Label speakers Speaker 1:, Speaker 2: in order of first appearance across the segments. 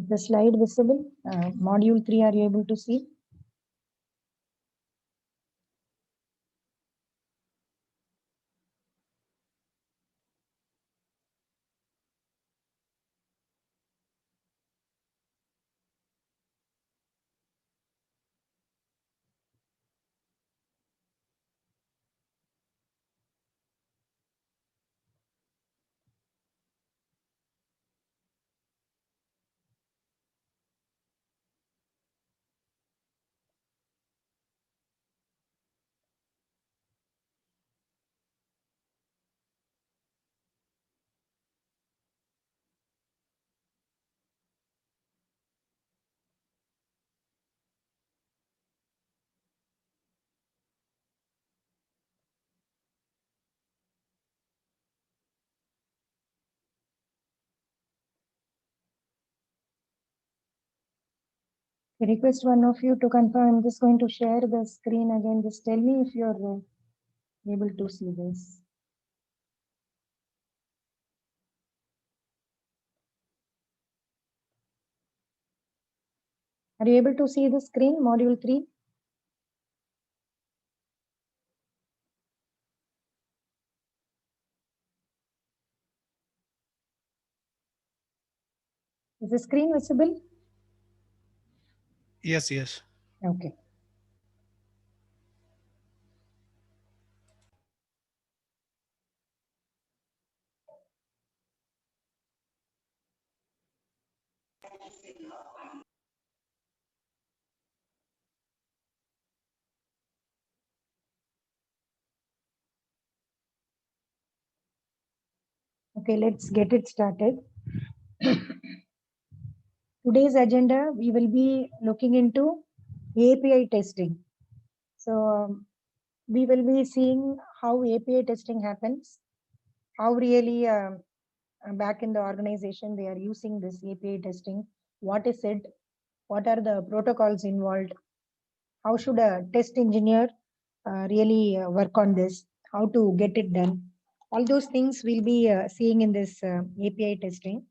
Speaker 1: The slide visible? Module 3, are you able to see? I request one of you to confirm. I'm just going to share the screen again. Just tell me if you're able to see this. Are you able to see the screen, module 3? Is the screen visible?
Speaker 2: Yes, yes.
Speaker 1: Okay. Okay, let's get it started. Today's agenda, we will be looking into API testing. So we will be seeing how API testing happens, how really back in the organization they are using this API testing, what is it, what are the protocols involved, how should a test engineer really work on this, how to get it done. All those things we'll be seeing in this API testing.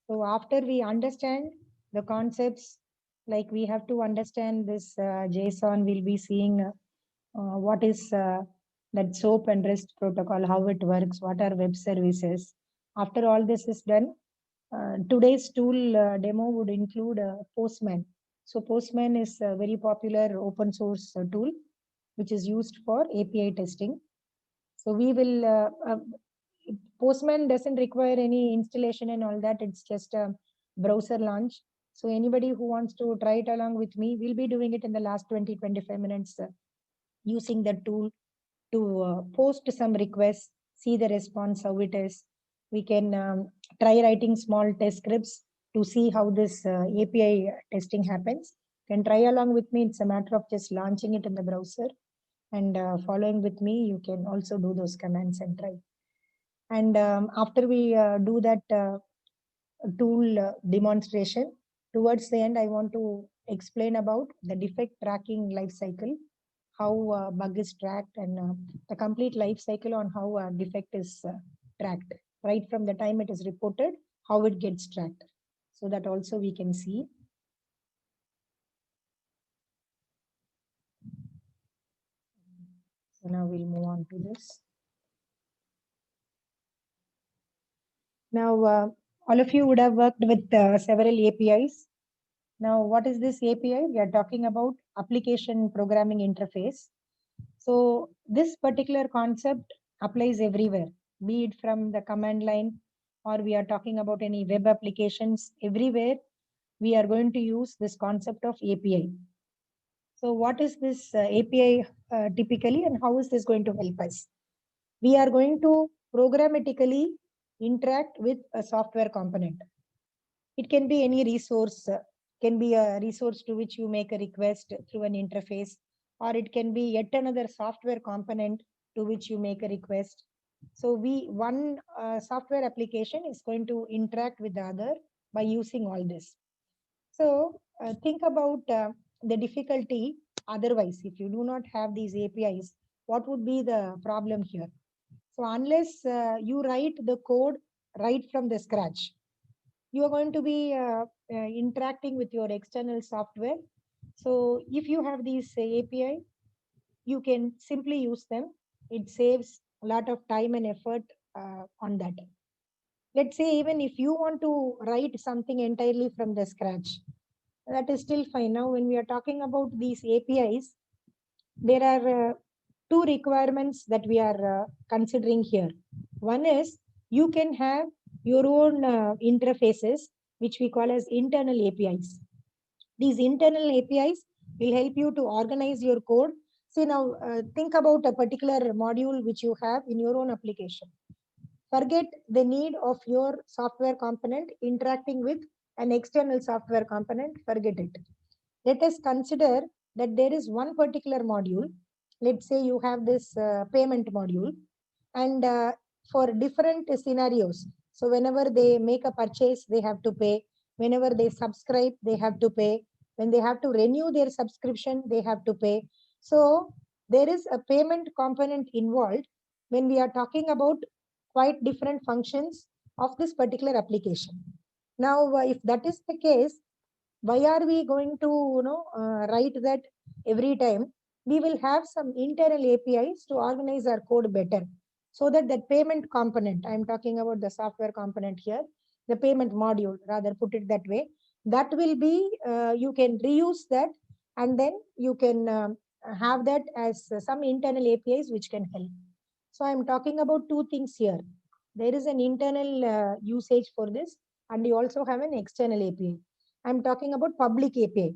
Speaker 1: So after we understand the concepts, like we have to understand this JSON, we'll be seeing what is that SOAP and REST protocol, how it works, what are web services. After all this is done, today's tool demo would include Postman. So Postman is a very popular open source tool, which is used for API testing. So we will, Postman doesn't require any installation and all that. It's just a browser launch. So anybody who wants to try it along with me, we'll be doing it in the last 20-25 minutes using the tool to post some requests, see the response, how it is. We can try writing small test scripts to see how this API testing happens. You can try along with me. It's a matter of just launching it in the browser and following with me. You can also do those commands and try. And after we do that tool demonstration, towards the end, I want to explain about the defect tracking life cycle, how bug is tracked, and the complete life cycle on how a defect is tracked, right from the time it is reported, how it gets tracked. So that also we can see. So now we'll move on to this. Now, all of you would have worked with several APIs. Now, what is this API? We are talking about application programming interface. So this particular concept applies everywhere, be it from the command line or we are talking about any web applications. Everywhere we are going to use this concept of API. So what is this API typically, and how is this going to help us? We are going to programmatically interact with a software component. It can be any resource, can be a resource to which you make a request through an interface, or it can be yet another software component to which you make a request. So one software application is going to interact with the other by using all this. So think about the difficulty otherwise. If you do not have these APIs, what would be the problem here? So unless you write the code right from the scratch, you are going to be interacting with your external software. So if you have these API, you can simply use them. It saves a lot of time and effort on that. Let's say even if you want to write something entirely from the scratch, that is still fine. Now, when we are talking about these APIs, there are two requirements that we are considering here. One is you can have your own interfaces, which we call as internal APIs. These internal APIs will help you to organize your code. See now, think about a particular module which you have in your own application. Forget the need of your software component interacting with an external software component, forget it. Let us consider that there is one particular module. Let's say you have this payment module, and for different scenarios. So whenever they make a purchase, they have to pay. Whenever they subscribe, they have to pay. When they have to renew their subscription, they have to pay. So there is a payment component involved when we are talking about quite different functions of this particular application. Now, if that is the case, why are we going to write that every time? We will have some internal APIs to organize our code better, so that that payment component, I'm talking about the software component here, the payment module, rather put it that way, that will be, you can reuse that, and then you can have that as some internal APIs which can help. So I'm talking about two things here. There is an internal usage for this, and you also have an external API. I'm talking about public API.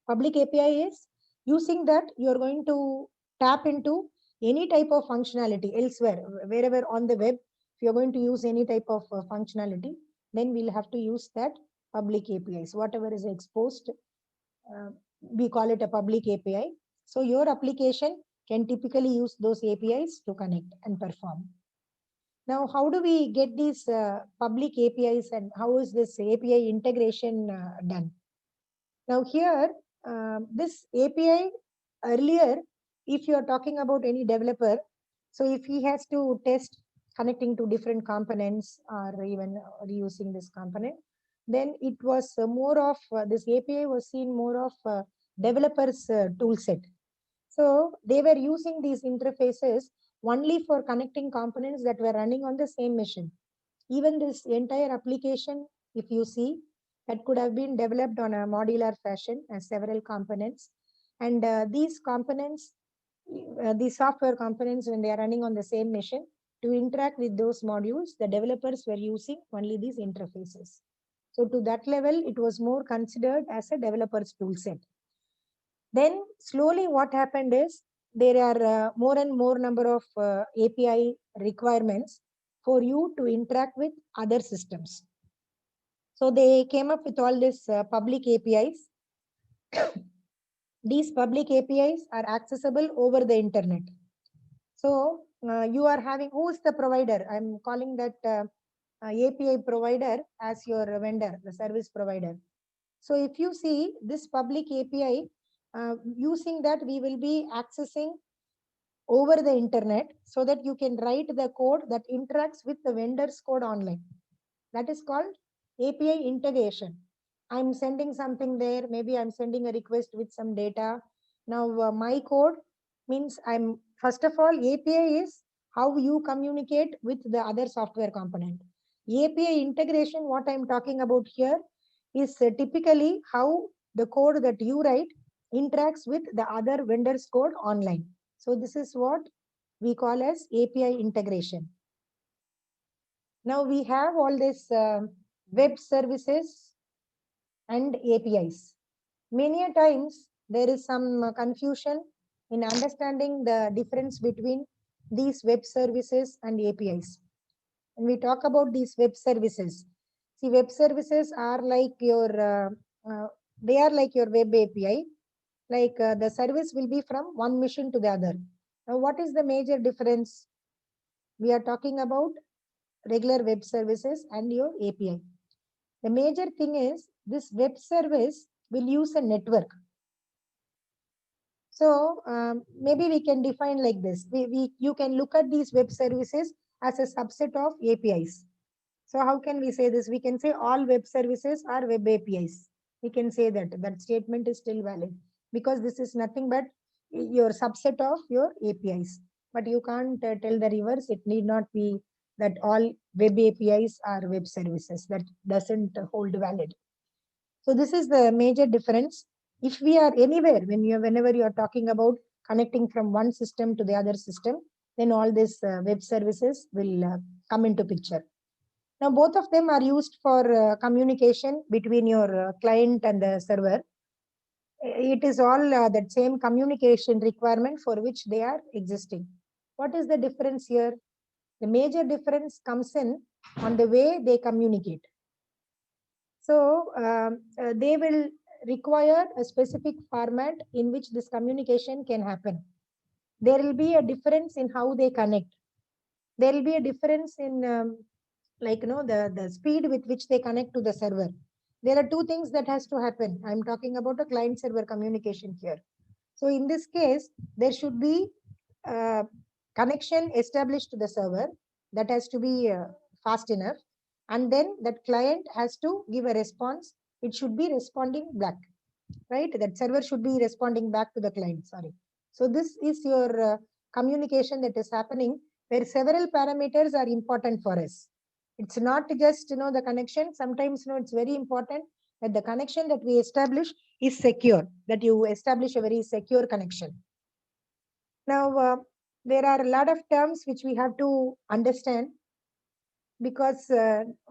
Speaker 1: Public API is using that you're going to tap into any type of functionality elsewhere, wherever on the web. If you're going to use any type of functionality, then we'll have to use that public APIs. Whatever is exposed, we call it a public API. So your application can typically use those APIs to connect and perform. Now, how do we get these public APIs, and how is this API integration done? Now here, this API earlier, if you are talking about any developer, so if he has to test connecting to different components or even reusing this component, then it was more of this API was seen more of developers tool set. So they were using these interfaces only for connecting components that were running on the same machine. Even this entire application, if you see, that could have been developed on a modular fashion as several components. And these components, the software components, when they are running on the same machine, to interact with those modules, the developers were using only these interfaces. So to that level, it was more considered as a developer's tool set. Then slowly what happened is there are more and more number of API requirements for you to interact with other systems. So they came up with all these public APIs. These public APIs are accessible over the internet. So you are having, who is the provider? I'm calling that API provider as your vendor, the service provider. So if you see this public API, using that we will be accessing over the internet, so that you can write the code that interacts with the vendor's code online. That is called API integration. I'm sending something there, maybe I'm sending a request with some data. Now my code means I'm, first of all, API is how you communicate with the other software component. API integration, what I'm talking about here, is typically how the code that you write interacts with the other vendor's code online. So this is what we call as API integration. Now we have all this web services and APIs. Many a times there is some confusion in understanding the difference between these web services and APIs. When we talk about these web services, see, web services are like your, they are like your web API. Like the service will be from one machine to the other. Now, what is the major difference? We are talking about regular web services and your API. The major thing is this web service will use a network. So maybe we can define like this. You can look at these web services as a subset of APIs. So how can we say this? We can say all web services are web APIs. We can say that statement is still valid because this is nothing but your subset of your APIs. But you can't tell the reverse. It need not be that all web APIs are web services. That doesn't hold valid. So this is the major difference. If we are anywhere, whenever you are talking about connecting from one system to the other system, then all these web services will come into picture. Now, both of them are used for communication between your client and the server. It is all that same communication requirement for which they are existing. What is the difference here? The major difference comes in on the way they communicate. So they will require a specific format in which this communication can happen. There will be a difference in how they connect. There will be a difference in the speed with which they connect to the server. There are two things that has to happen. I'm talking about a client server communication here. So in this case, there should be a connection established to the server that has to be fast enough. And then that client has to give a response. It should be responding back, right? That server should be responding back to the client, sorry. So this is your communication that is happening where several parameters are important for us. It's not just, the connection. Sometimes, it's very important that the connection that we establish is secure, that you establish a very secure connection. Now, there are a lot of terms which we have to understand because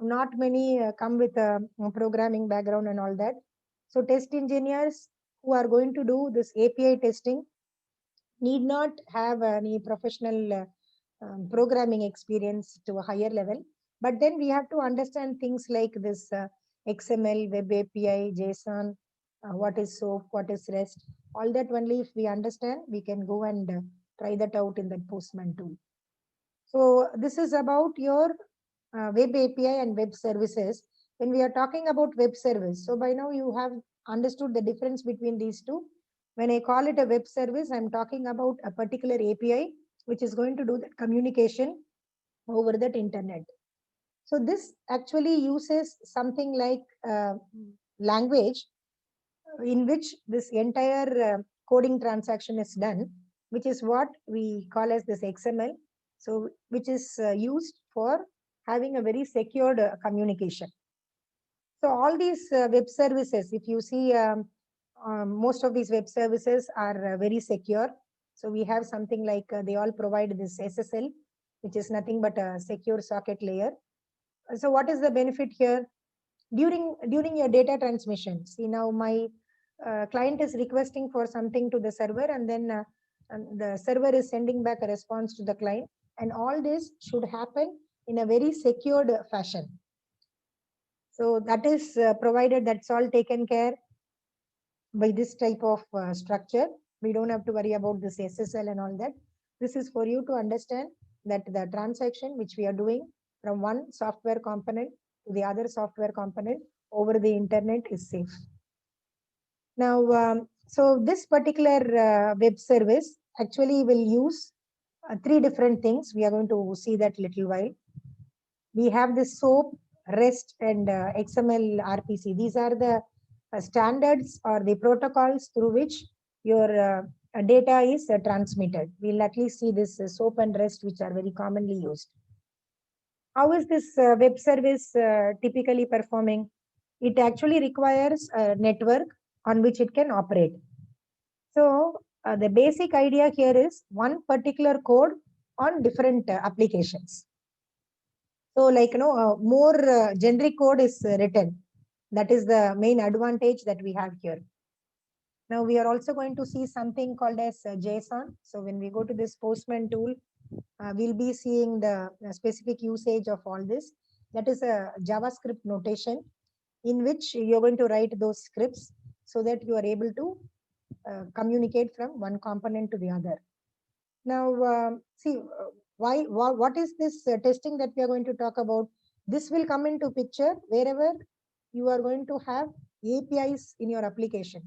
Speaker 1: not many come with a programming background and all that. So test engineers who are going to do this API testing need not have any professional programming experience to a higher level. But then we have to understand things like this XML, Web API, JSON, what is SOAP, what is REST. All that only if we understand, we can go and try that out in the Postman tool. So this is about your web API and web services. When we are talking about web service, so by now you have understood the difference between these two. When I call it a web service, I'm talking about a particular API which is going to do that communication over that internet. So this actually uses something like language in which this entire coding transaction is done, which is what we call as this XML. So which is used for having a very secured communication. So all these web services, if you see, most of these web services are very secure. So we have something like they all provide this SSL, which is nothing but a secure socket layer. So what is the benefit here? During your data transmission, see now my client is requesting for something to the server, and then the server is sending back a response to the client, and all this should happen in a very secured fashion. So that is provided, that's all taken care by this type of structure. We don't have to worry about this SSL and all that. This is for you to understand that the transaction which we are doing from one software component to the other software component over the internet is safe. Now, so this particular web service actually will use three different things. We are going to see that little while. We have this SOAP, REST, and XML RPC. These are the standards or the protocols through which your data is transmitted. We'll at least see this SOAP and REST, which are very commonly used. How is this web service typically performing? It actually requires a network on which it can operate. So the basic idea here is one particular code on different applications. So like, more generic code is written. That is the main advantage that we have here. Now we are also going to see something called as JSON. So when we go to this Postman tool, we'll be seeing the specific usage of all this. That is a JavaScript notation in which you're going to write those scripts so that you are able to communicate from one component to the other. Now, see, what is this testing that we are going to talk about? This will come into picture wherever you are going to have APIs in your application.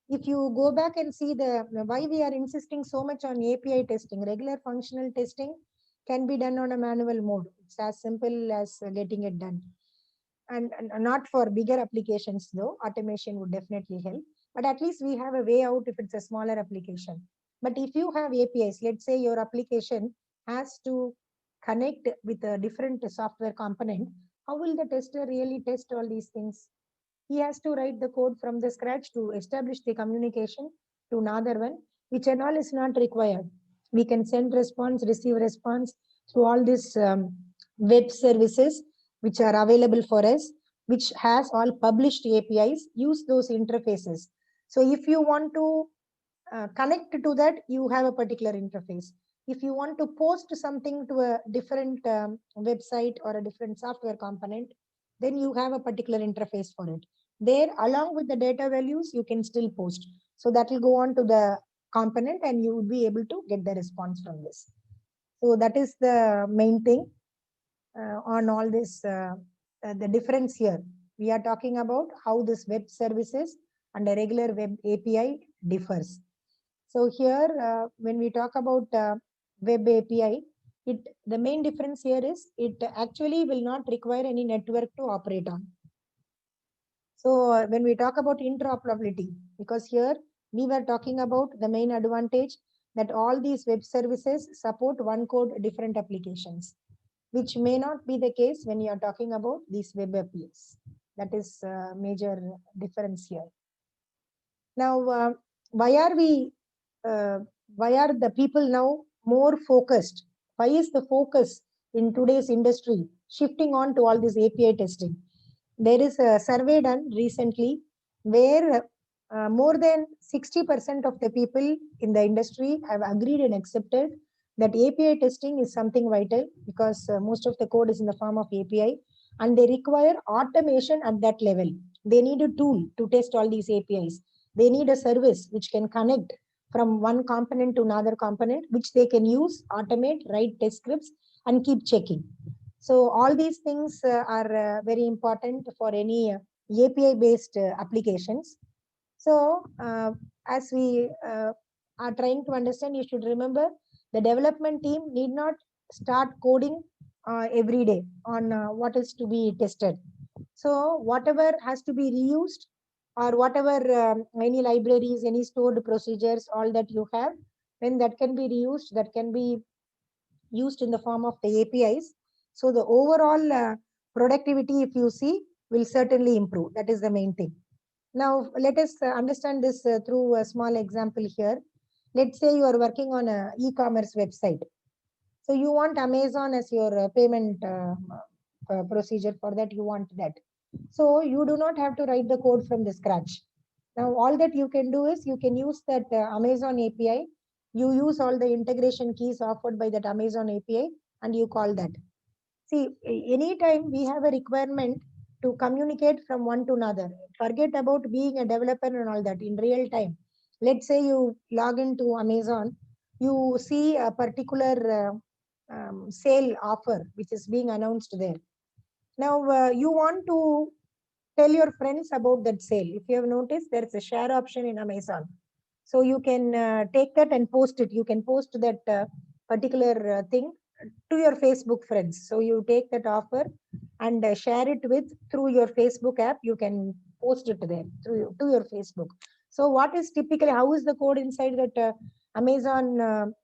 Speaker 1: If you go back and see why we are insisting so much on API testing, regular functional testing can be done on a manual mode. It's as simple as getting it done. And not for bigger applications though, automation would definitely help. But at least we have a way out if it's a smaller application. But if you have APIs, let's say your application has to connect with a different software component, how will the tester really test all these things? He has to write the code from the scratch to establish the communication to another one, which and all is not required. We can send response, receive response through all these web services which are available for us, which has all published APIs. Use those interfaces. So if you want to connect to that, you have a particular interface. If you want to post something to a different website or a different software component, then you have a particular interface for it. There, along with the data values, you can still post. So that will go on to the component and you would be able to get the response from this. So that is the main thing on all this, the difference here. We are talking about how this web services and a regular web API differs. So here, when we talk about web API, the main difference here is it actually will not require any network to operate on. So when we talk about interoperability, because here we were talking about the main advantage that all these web services support one code different applications, which may not be the case when you are talking about these web APIs. That is a major difference here. Now, why are the people now more focused? Why is the focus in today's industry shifting on to all this API testing? There is a survey done recently where more than 60% of the people in the industry have agreed and accepted that API testing is something vital because most of the code is in the form of API and they require automation at that level. They need a tool to test all these APIs. They need a service which can connect from one component to another component, which they can use, automate, write test scripts, and keep checking. So all these things are very important for any API-based applications. So as we are trying to understand, you should remember the development team need not start coding every day on what is to be tested. So whatever has to be reused or whatever any libraries, any stored procedures, all that you have, when that can be reused, that can be used in the form of the APIs. So the overall productivity, if you see, will certainly improve. That is the main thing. Now, let us understand this through a small example here. Let's say you are working on an e-commerce website. So you want Amazon as your payment procedure. For that, you want that. So you do not have to write the code from the scratch. Now, all that you can do is you can use that Amazon API. You use all the integration keys offered by that Amazon API and you call that. See, anytime we have a requirement to communicate from one to another, forget about being a developer and all that in real time. Let's say you log into Amazon, you see a particular sale offer which is being announced there. Now, you want to tell your friends about that sale. If you have noticed, there's a share option in Amazon. So you can take that and post it. You can post that particular thing to your Facebook friends. So you take that offer and share it with through your Facebook app. You can post it there through to your Facebook. So what is typically, how is the code inside that Amazon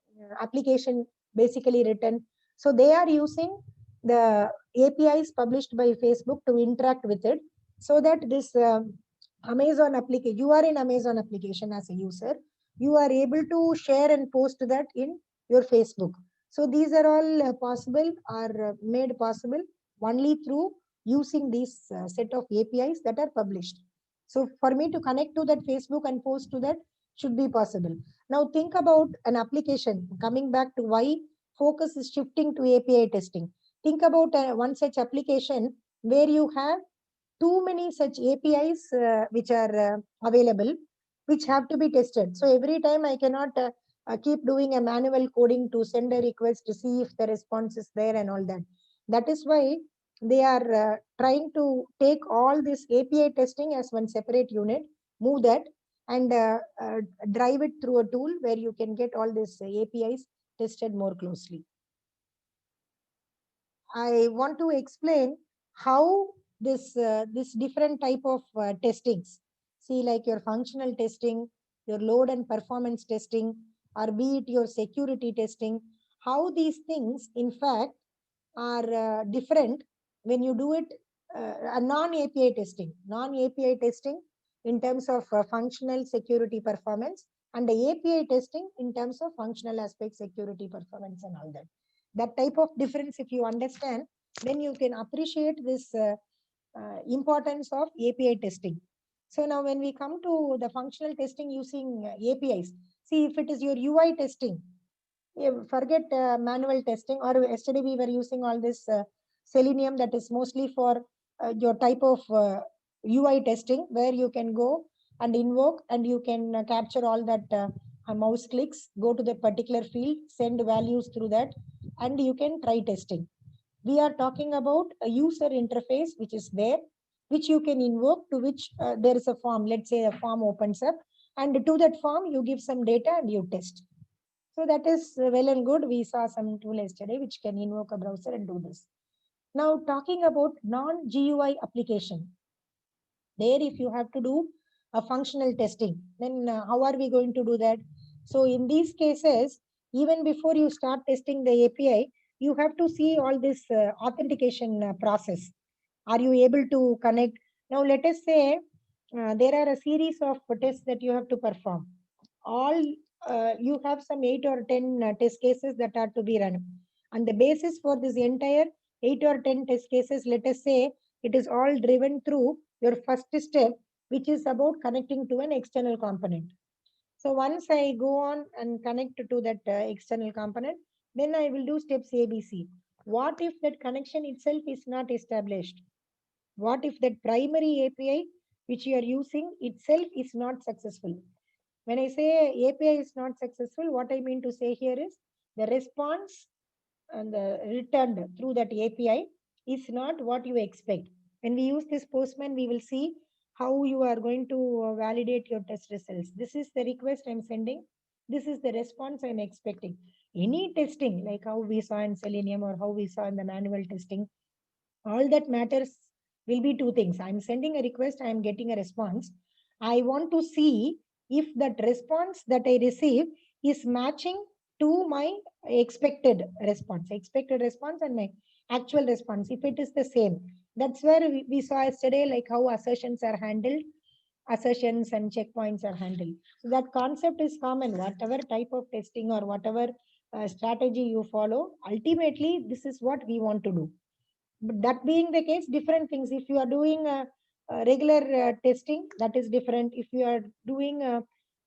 Speaker 1: application basically written? So they are using the APIs published by Facebook to interact with it, so that this Amazon application, you are in Amazon application as a user, you are able to share and post that in your Facebook. So these are all possible, are made possible only through using these set of APIs that are published. So for me to connect to that Facebook and post to that should be possible. Now think about an application, coming back to why focus is shifting to API testing. Think about one such application where you have too many such APIs which are available, which have to be tested. So every time I cannot keep doing a manual coding to send a request to see if the response is there and all that. That is why they are trying to take all this API testing as one separate unit, move that and drive it through a tool where you can get all these APIs tested more closely. I want to explain how this different type of testings. See, like your functional testing, your load and performance testing, or be it your security testing, how these things, in fact, are different when you do it a non-API testing. Non-API testing in terms of functional security performance, and the API testing in terms of functional aspect security performance and all that. That type of difference, if you understand, then you can appreciate this importance of API testing. So now when we come to the functional testing using APIs, see if it is your UI testing, forget manual testing, or yesterday we were using all this Selenium that is mostly for your type of UI testing, where you can go and invoke and you can capture all that mouse clicks, go to the particular field, send values through that, and you can try testing. We are talking about a user interface which is there, which you can invoke, to which there is a form. Let's say a form opens up, and to that form you give some data and you test. So that is well and good. We saw some tool yesterday which can invoke a browser and do this. Now talking about non-GUI application, there if you have to do a functional testing, then how are we going to do that? So in these cases, even before you start testing the API, you have to see all this authentication process. Are you able to connect? Now let us say there are a series of tests that you have to perform. All you have some 8 or 10 test cases that are to be run. And the basis for this entire 8 or 10 test cases, let us say it is all driven through your first step, which is about connecting to an external component. So once I go on and connect to that external component, then I will do steps ABC. What if that connection itself is not established? What if that primary API which you are using itself is not successful? When I say API is not successful, what I mean to say here is the response and the returned through that API is not what you expect. When we use this Postman, we will see how you are going to validate your test results. This is the request I'm sending. This is the response I'm expecting. Any testing, like how we saw in Selenium or how we saw in the manual testing, all that matters will be two things. I'm sending a request, I'm getting a response. I want to see if that response that I receive is matching to my expected response and my actual response. If it is the same, that's where we saw yesterday, like how assertions are handled, assertions and checkpoints are handled. So that concept is common, whatever type of testing or whatever strategy you follow, ultimately, this is what we want to do. But that being the case, different things. If you are doing a regular testing, that is different. If you are doing a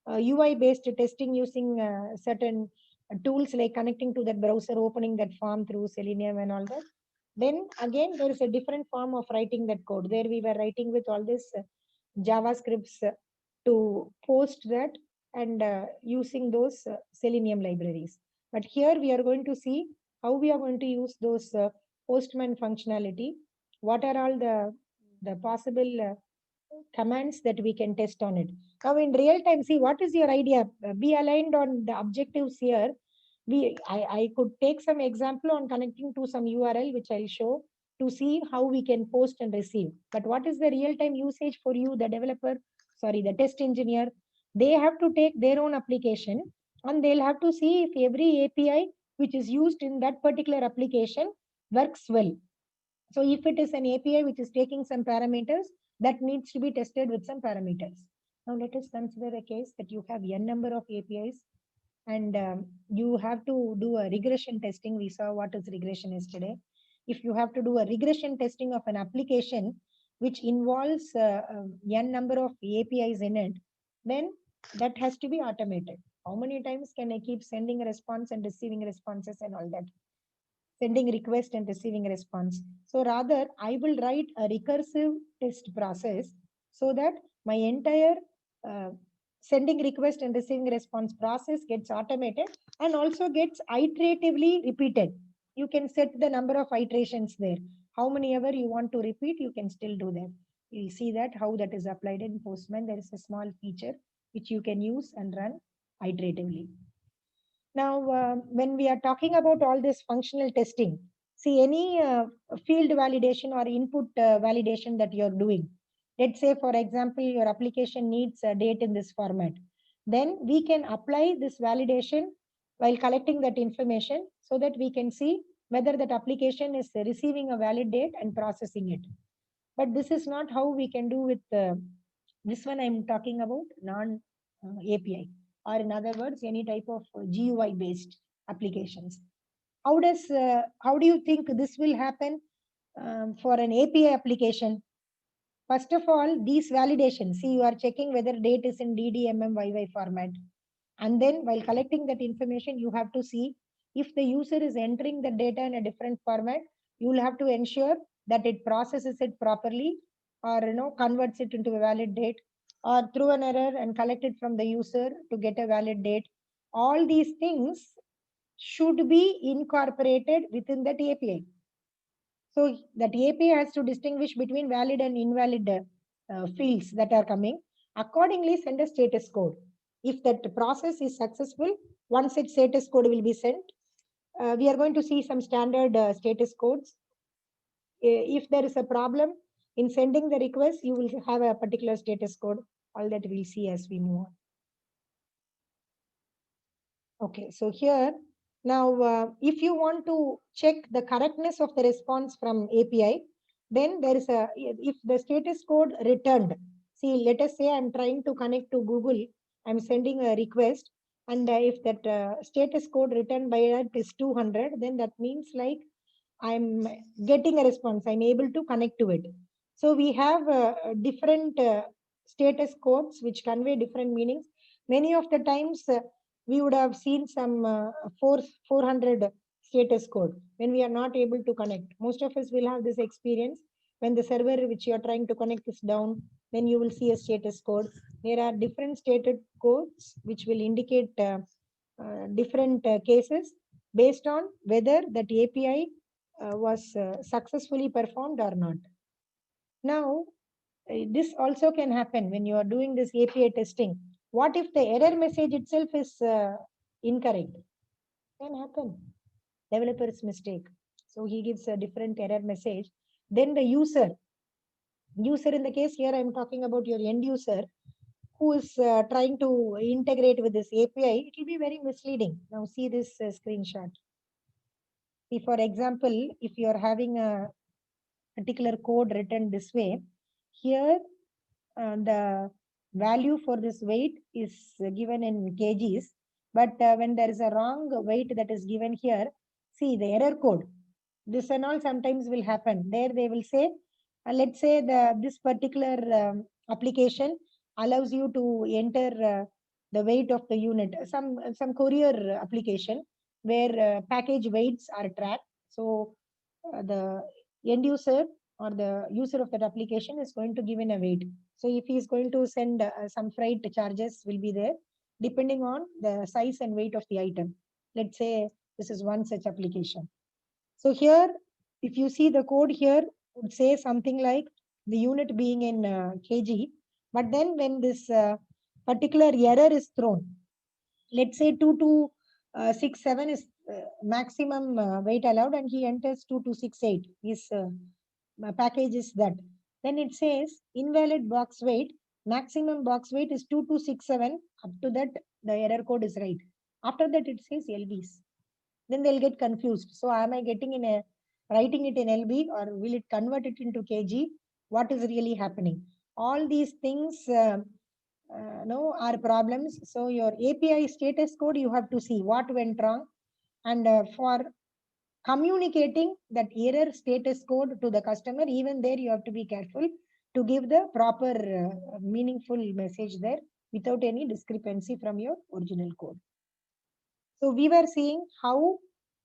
Speaker 1: UI based testing using certain tools like connecting to that browser, opening that form through Selenium and all that, then again there is a different form of writing that code. There we were writing with all this JavaScripts to post that, and using those Selenium libraries. But here we are going to see how we are going to use those Postman functionality. What are all the possible commands that we can test on it? Now in real time, see what is your idea? Be aligned on the objectives here. I could take some example on connecting to some URL, which I'll show, to see how we can post and receive. But what is the real time usage for you, the developer, sorry, the test engineer? They have to take their own application and they'll have to see if every API which is used in that particular application works well. So if it is an API which is taking some parameters, that needs to be tested with some parameters. Now let us consider a case that you have n number of APIs and you have to do a regression testing. We saw what is regression yesterday. If you have to do a regression testing of an application which involves n number of APIs in it, then that has to be automated. How many times can I keep sending a response and receiving responses and all that? Sending request and receiving response. So rather, I will write a recursive test process so that my entire sending request and receiving response process gets automated and also gets iteratively repeated. You can set the number of iterations there. How many ever you want to repeat, you can still do that. You see that how that is applied in Postman. There is a small feature which you can use and run iteratively. Now, when we are talking about all this functional testing, See, any field validation or input validation that you're doing. Let's say, for example, your application needs a date in this format. Then we can apply this validation while collecting that information so that we can see whether that application is receiving a valid date and processing it. But this is not how we can do with this one. I'm talking about non API, or in other words, any type of GUI based applications. How do you think this will happen for an API application? First of all, these validations, see, you are checking whether date is in DDMM format. And then while collecting that information, you have to see if the user is entering the data in a different format, you will have to ensure that it processes it properly, or converts it into a valid date, or through an error and collect it from the user to get a valid date. All these things should be incorporated within that API. So that API has to distinguish between valid and invalid fields that are coming. Accordingly, send a status code. If that process is successful, one such status code will be sent. We are going to see some standard status codes. If there is a problem in sending the request, you will have a particular status code. All that we'll see as we move on. Okay, so here, now, if you want to check the correctness of the response from API, then there is if the status code returned, see, let us say I'm trying to connect to Google, I'm sending a request, and if that status code returned by that is 200, then that means like I'm getting a response, I'm able to connect to it. So we have different status codes which convey different meanings. Many of the times, we would have seen some 400 status code when we are not able to connect. Most of us will have this experience when the server which you are trying to connect is down, then you will see a status code. There are different status codes which will indicate different cases based on whether that API was successfully performed or not. Now, this also can happen when you are doing this API testing. What if the error message itself is incorrect? Can happen. Developer's mistake. So he gives a different error message. Then the user in the case here, I'm talking about your end user who is trying to integrate with this API, it will be very misleading. Now see this screenshot. See, for example, if you are having a particular code written this way, here the value for this weight is given in kgs, but when there is a wrong weight that is given here, see the error code, this and all sometimes will happen. There they will say, let's say this particular application allows you to enter the weight of the unit, some courier application where package weights are tracked. So the end user or the user of that application is going to give in a weight. So if he is going to send some freight charges will be there depending on the size and weight of the item. Let's say this is one such application. So here, if you see the code here would say something like the unit being in kg, but then when this particular error is thrown, let's say 2267 is maximum weight allowed and he enters 2268, his package is that, then it says invalid box weight, maximum box weight is 2267, up to that the error code is right. After that it says LBs, then they'll get confused. So am I getting in a writing it in LB or will it convert it into kg? What is really happening? All these things no are problems. So your API status code, you have to see what went wrong, and for communicating that error status code to the customer, even there you have to be careful to give the proper meaningful message there without any discrepancy from your original code. So we were seeing how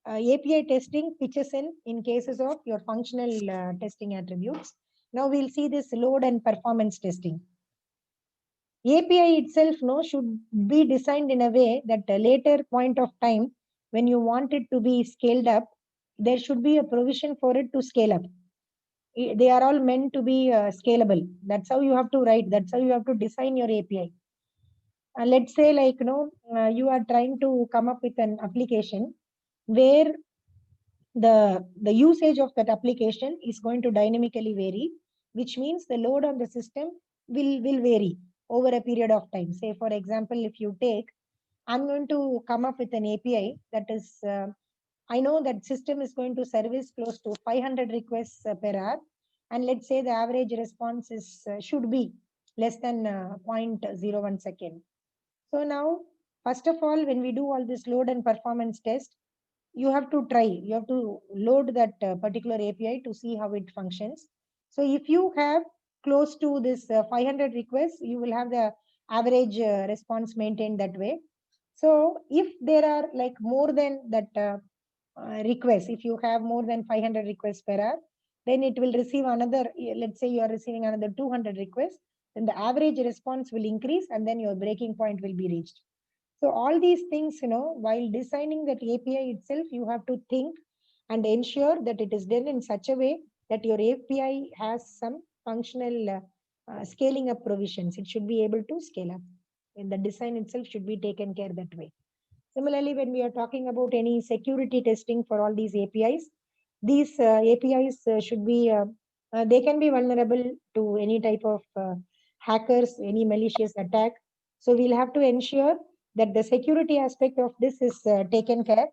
Speaker 1: API testing pitches in cases of your functional testing attributes. Now we'll see this load and performance testing. API itself should be designed in a way that a later point of time when you want it to be scaled up, there should be a provision for it to scale up. They are all meant to be scalable. That's how you have to write. That's how you have to design your API. Let's say you are trying to come up with an application where the usage of that application is going to dynamically vary, which means the load on the system will vary over a period of time. Say, for example, if you take, I'm going to come up with an API that is, I know that system is going to service close to 500 requests per hour. And let's say the average response is should be less than 0.01 second. So now, first of all, when we do all this load and performance test, you have to load that particular API to see how it functions. So if you have close to this 500 requests, you will have the average response maintained that way. So if there are like more than that requests, if you have more than 500 requests per hour, then it will receive another, let's say you are receiving another 200 requests, then the average response will increase and then your breaking point will be reached. So all these things, while designing that API itself, you have to think and ensure that it is done in such a way that your API has some functional scaling up provisions. It should be able to scale up. And the design itself should be taken care that way. Similarly, when we are talking about any security testing for all these APIs, these APIs should be, they can be vulnerable to any type of hackers, any malicious attack. So we'll have to ensure that the security aspect of this is taken care.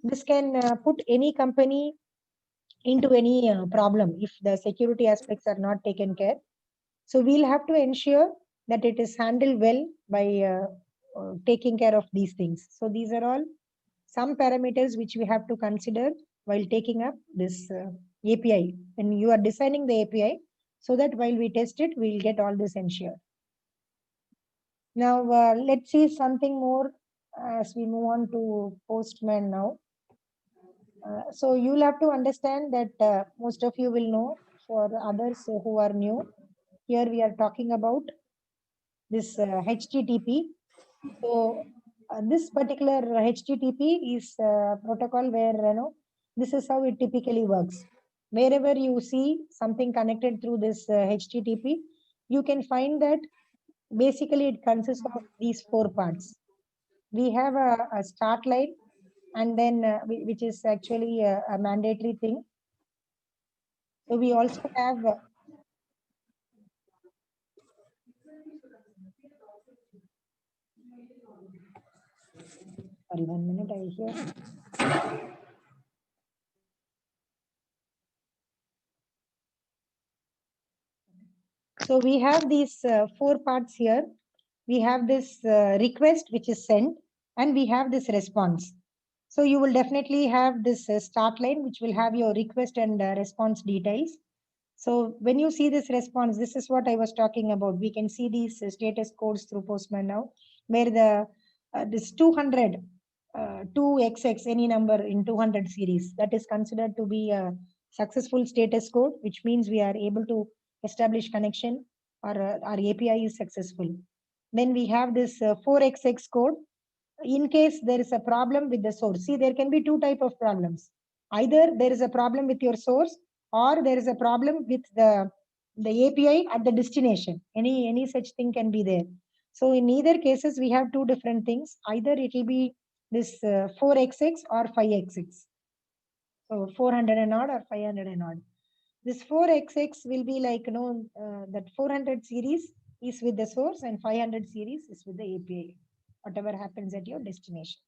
Speaker 1: This can put any company into any problem if the security aspects are not taken care. So we'll have to ensure that it is handled well by taking care of these things. So these are all some parameters which we have to consider while taking up this API. When you are designing the API, so that while we test it, we'll get all this ensured. Now, let's see something more as we move on to Postman now. So you'll have to understand that most of you will know. For others who are new, here we are talking about this HTTP. So this particular HTTP is a protocol where this is how it typically works. Wherever you see something connected through this HTTP, you can find that basically it consists of these four parts. We have a start line, and then which is actually a mandatory thing. So we also have sorry, 1 minute, I hear. So we have these four parts here. We have this request which is sent, and we have this response. So you will definitely have this start line which will have your request and response details. So when you see this response, this is what I was talking about. We can see these status codes through Postman now, where the this 200, 2XX, any number in 200 series, that is considered to be a successful status code, which means we are able to establish connection, or our API is successful. Then we have this 4XX code. In case there is a problem with the source, see, there can be two type of problems. Either there is a problem with your source, or there is a problem with the API at the destination. Any such thing can be there. So in either cases, we have two different things. Either it will be this 4XX or 5XX. So 400 and odd or 500 and odd. This 4XX will be like, that 400 series is with the source and 500 series is with the API, whatever happens at your destination.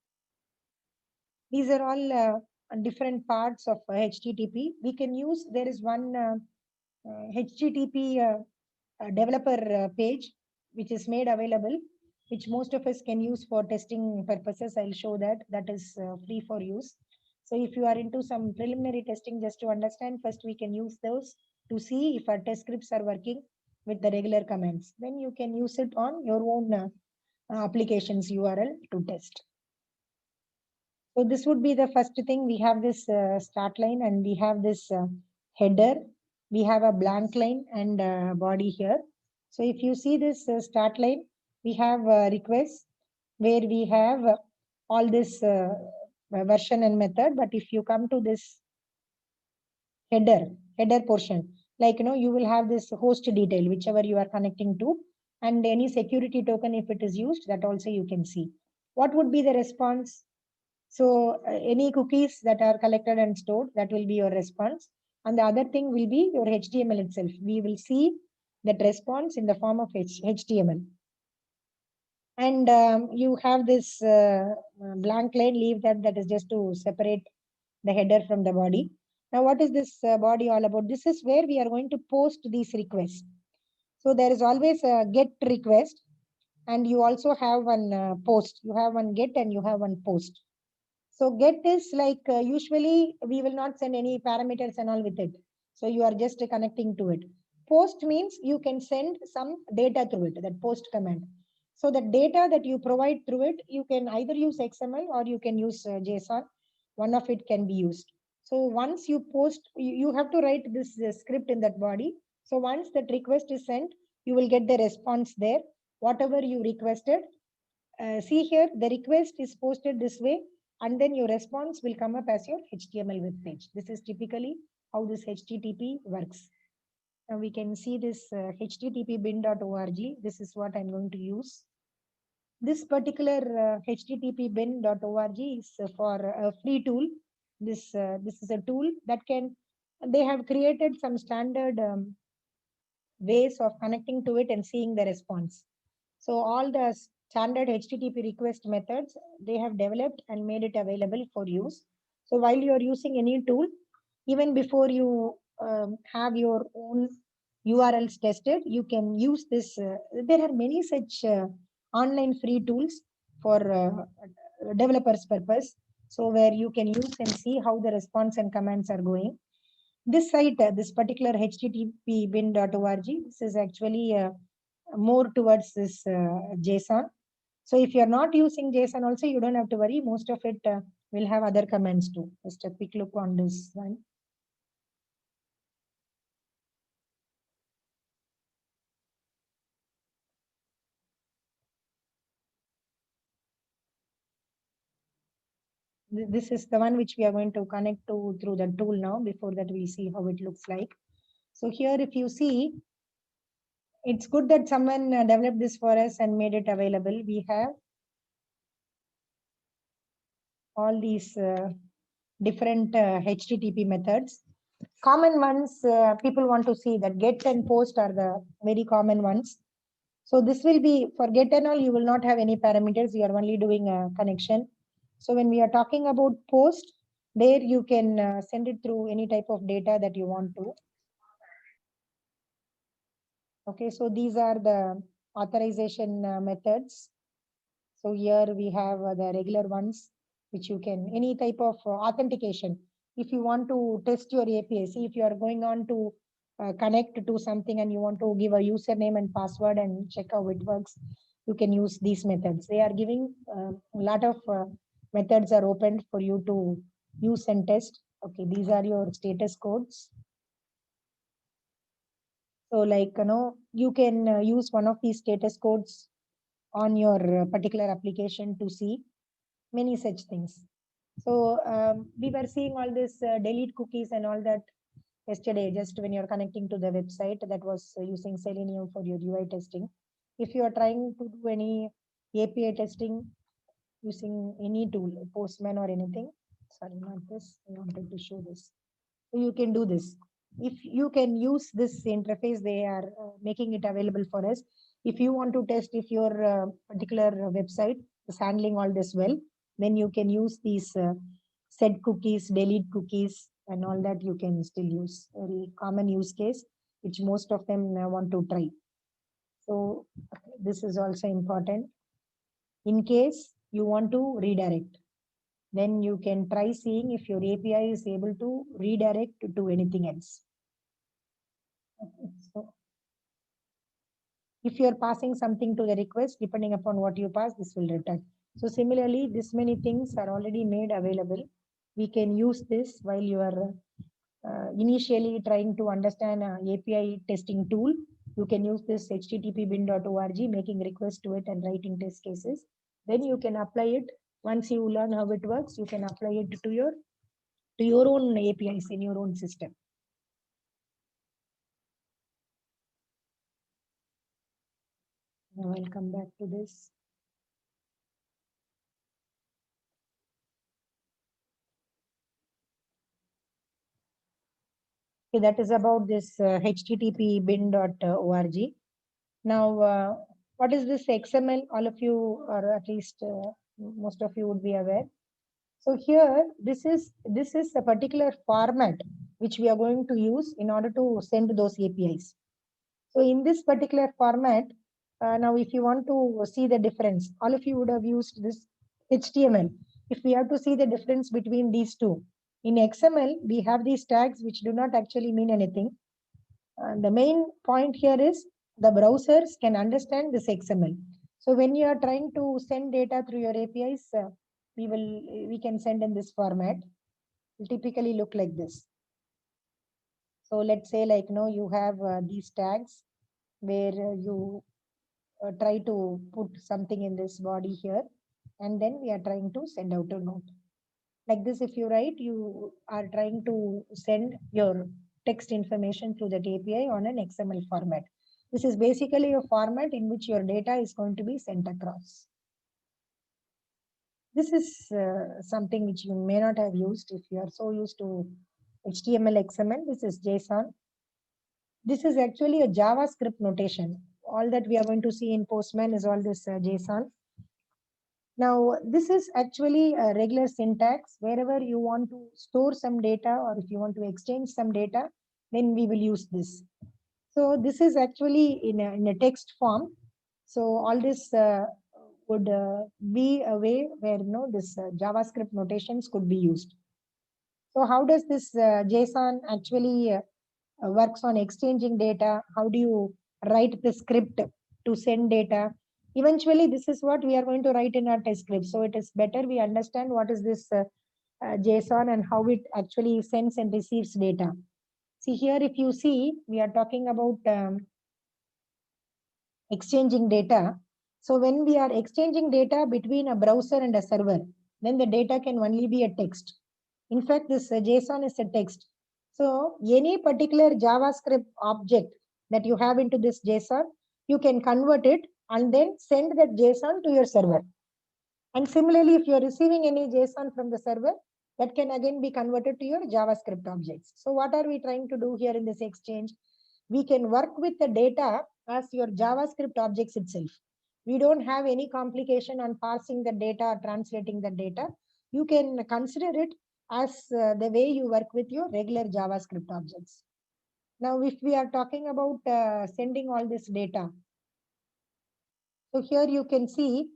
Speaker 1: These are all different parts of HTTP. We can use, there is one HTTP developer page which is made available, which most of us can use for testing purposes. I'll show that. That is free for use. So if you are into some preliminary testing, just to understand, first we can use those to see if our test scripts are working with the regular commands. Then you can use it on your own applications URL to test. So this would be the first thing. We have this start line, and we have this header. We have a blank line and body here. So if you see this start line, we have requests where we have all this version and method. But if you come to this header portion, like, you will have this host detail, whichever you are connecting to, and any security token, if it is used, that also you can see. What would be the response? So any cookies that are collected and stored, that will be your response. And the other thing will be your HTML itself. We will see that response in the form of HTML. And you have this blank line, leave that is just to separate the header from the body. Now, what is this body all about? This is where we are going to post these requests. So there is always a get request, and you also have one post. You have one get and you have one post. So get is like usually we will not send any parameters and all with it. So you are just connecting to it. Post means you can send some data through it, that post command. So the data that you provide through it, you can either use XML or you can use JSON. One of it can be used. So once you post, you have to write this script in that body. So once that request is sent, you will get the response there. Whatever you requested, see here, the request is posted this way, and then your response will come up as your HTML web page. This is typically how this HTTP works. Now we can see this http bin.org. This is what I'm going to use. This particular http bin.org is for a free tool. This is a tool that they have created some standard ways of connecting to it and seeing the response. So all the standard HTTP request methods, they have developed and made it available for use. So while you are using any tool, even before you have your own URLs tested, you can use this. There are many such online free tools for developers purpose. So where you can use and see how the response and commands are going. This site, this particular http bin.org, this is actually more towards this JSON. So if you're not using JSON also, you don't have to worry. Most of it will have other commands too. Just a quick look on this one. This is the one which we are going to connect to through the tool now. Before that, we'll see how it looks like. So here, if you see, it's good that someone developed this for us and made it available. We have all these different HTTP methods. Common ones, people want to see that get and post are the very common ones. So this will be for get and all, you will not have any parameters. You are only doing a connection. So when we are talking about post, there you can send it through any type of data that you want to. Okay, so these are the authorization methods. So here we have the regular ones, which you can, any type of authentication. If you want to test your API, see if you are going on to connect to something and you want to give a username and password and check how it works, you can use these methods. They are giving a lot of methods are opened for you to use and test. Okay, these are your status codes. So like, you can use one of these status codes on your particular application to see many such things. So we were seeing all this delete cookies and all that yesterday, just when you're connecting to the website that was using Selenium for your UI testing. If you are trying to do any API testing using any tool, Postman or anything, sorry, not this, I wanted to show this. So you can do this. If you can use this interface, they are making it available for us. If you want to test if your particular website is handling all this well, then you can use these set cookies, delete cookies, and all that you can still use. Very common use case, which most of them want to try. So this is also important. In case you want to redirect, then you can try seeing if your API is able to redirect to anything else. Okay, so if you're passing something to the request, depending upon what you pass, this will return. So similarly, this many things are already made available. We can use this while you are initially trying to understand API testing tool. You can use this http bin.org, making requests to it and writing test cases. Then you can apply it. Once you learn how it works, you can apply it to your own APIs in your own system. Now I'll come back to this. Okay, that is about this http bin.org. Now, what is this XML? All of you, or at least most of you would be aware. So here, this is a particular format which we are going to use in order to send those APIs. So in this particular format, now if you want to see the difference, all of you would have used this HTML. If we have to see the difference between these two, in XML, we have these tags which do not actually mean anything. The main point here is the browsers can understand this XML. So when you are trying to send data through your APIs, we can send in this format. It will typically look like this. So let's say like you have these tags where you try to put something in this body here, and then we are trying to send out a note. Like this, if you write, you are trying to send your text information to that API on an XML format. This is basically a format in which your data is going to be sent across. This is something which you may not have used if you are so used to HTML, XML. This is JSON. This is actually a JavaScript notation. All that we are going to see in Postman is all this JSON. Now, this is actually a regular syntax. Wherever you want to store some data or if you want to exchange some data, then we will use this. So this is actually in a text form. So all this would be a way where this JavaScript notations could be used. So how does this JSON actually works on exchanging data? How do you write the script to send data? Eventually, this is what we are going to write in our test script. So it is better we understand what is this JSON and how it actually sends and receives data. See here, if you see, we are talking about exchanging data. So when we are exchanging data between a browser and a server, then the data can only be a text. In fact, this JSON is a text. So any particular JavaScript object that you have into this JSON, you can convert it and then send that JSON to your server. And similarly, if you're receiving any JSON from the server, that can again be converted to your JavaScript objects. So what are we trying to do here in this exchange? We can work with the data as your JavaScript objects itself. We don't have any complication on parsing the data or translating the data. You can consider it as the way you work with your regular JavaScript objects. Now, if we are talking about sending all this data, so here you can see,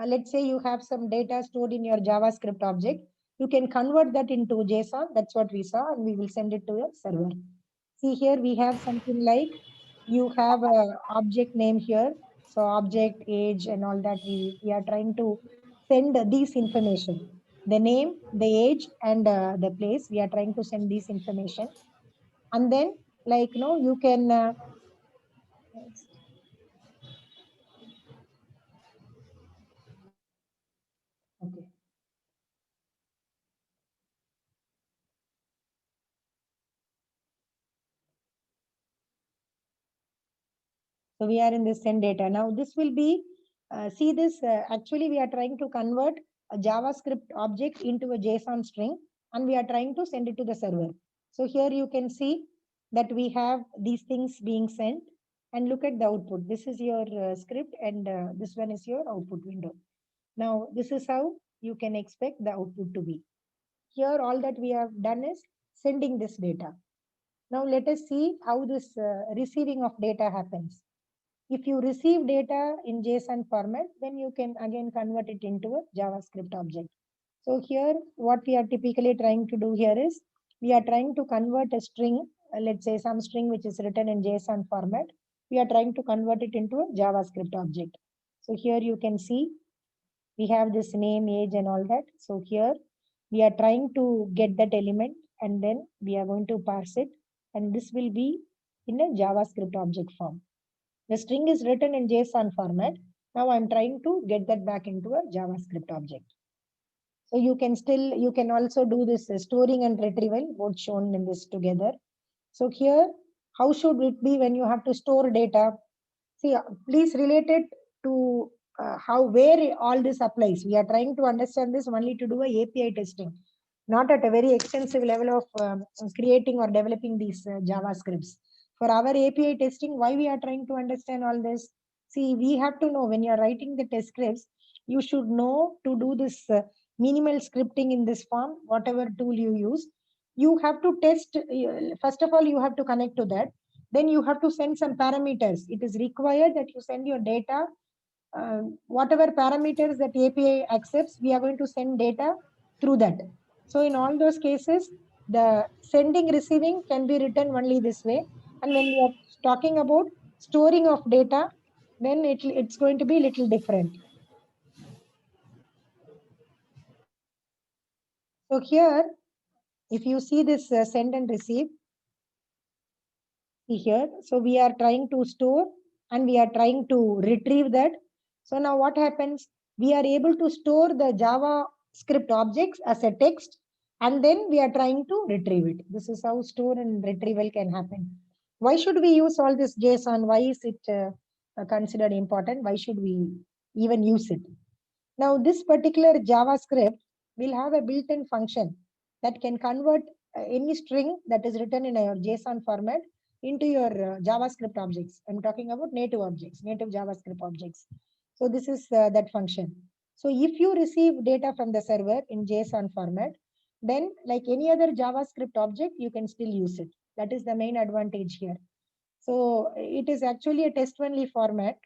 Speaker 1: let's say you have some data stored in your JavaScript object. You can convert that into JSON. That's what we saw, and we will send it to your server. See here, we have something like you have a object name here. So object, age, and all that we are trying to send these information. The name, the age, and the place. We are trying to send these information. And then like, you can, okay. So we are in this send data. Now this will be, see this, actually we are trying to convert a JavaScript object into a JSON string and we are trying to send it to the server. So here you can see that we have these things being sent and look at the output. This is your script and this one is your output window. Now this is how you can expect the output to be. Here all that we have done is sending this data. Now let us see how this receiving of data happens. If you receive data in JSON format, then you can again convert it into a JavaScript object. So here, what we are typically trying to do here is, we are trying to convert a string, let's say some string which is written in JSON format. We are trying to convert it into a JavaScript object. So here you can see, we have this name, age, and all that. So here, we are trying to get that element, and then we are going to parse it, and this will be in a JavaScript object form. The string is written in JSON format. Now I'm trying to get that back into a JavaScript object. So you can also do this storing and retrieval, both shown in this together. So here, how should it be when you have to store data? See, please relate it to where all this applies. We are trying to understand this only to do a API testing. not at a very extensive level of creating or developing these JavaScripts. For our API testing, why we are trying to understand all this? See, we have to know when you are writing the test scripts, you should know to do this minimal scripting in this form, whatever tool you use. You have to test, first of all, you have to connect to that. Then you have to send some parameters. It is required that you send your data, whatever parameters that API accepts, we are going to send data through that. So in all those cases, the sending, receiving can be written only this way. And when we are talking about storing of data, then it's going to be a little different. So here, if you see this send and receive, see here, so we are trying to store and we are trying to retrieve that. So now what happens? We are able to store the JavaScript objects as a text, and then we are trying to retrieve it. This is how store and retrieval can happen. Why should we use all this JSON? Why is it considered important? Why should we even use it? Now, this particular JavaScript will have a built-in function that can convert any string that is written in your JSON format into your JavaScript objects. I'm talking about native objects, native JavaScript objects. So this is that function. So if you receive data from the server in JSON format, then like any other JavaScript object, you can still use it. That is the main advantage here. So it is actually a text-only format.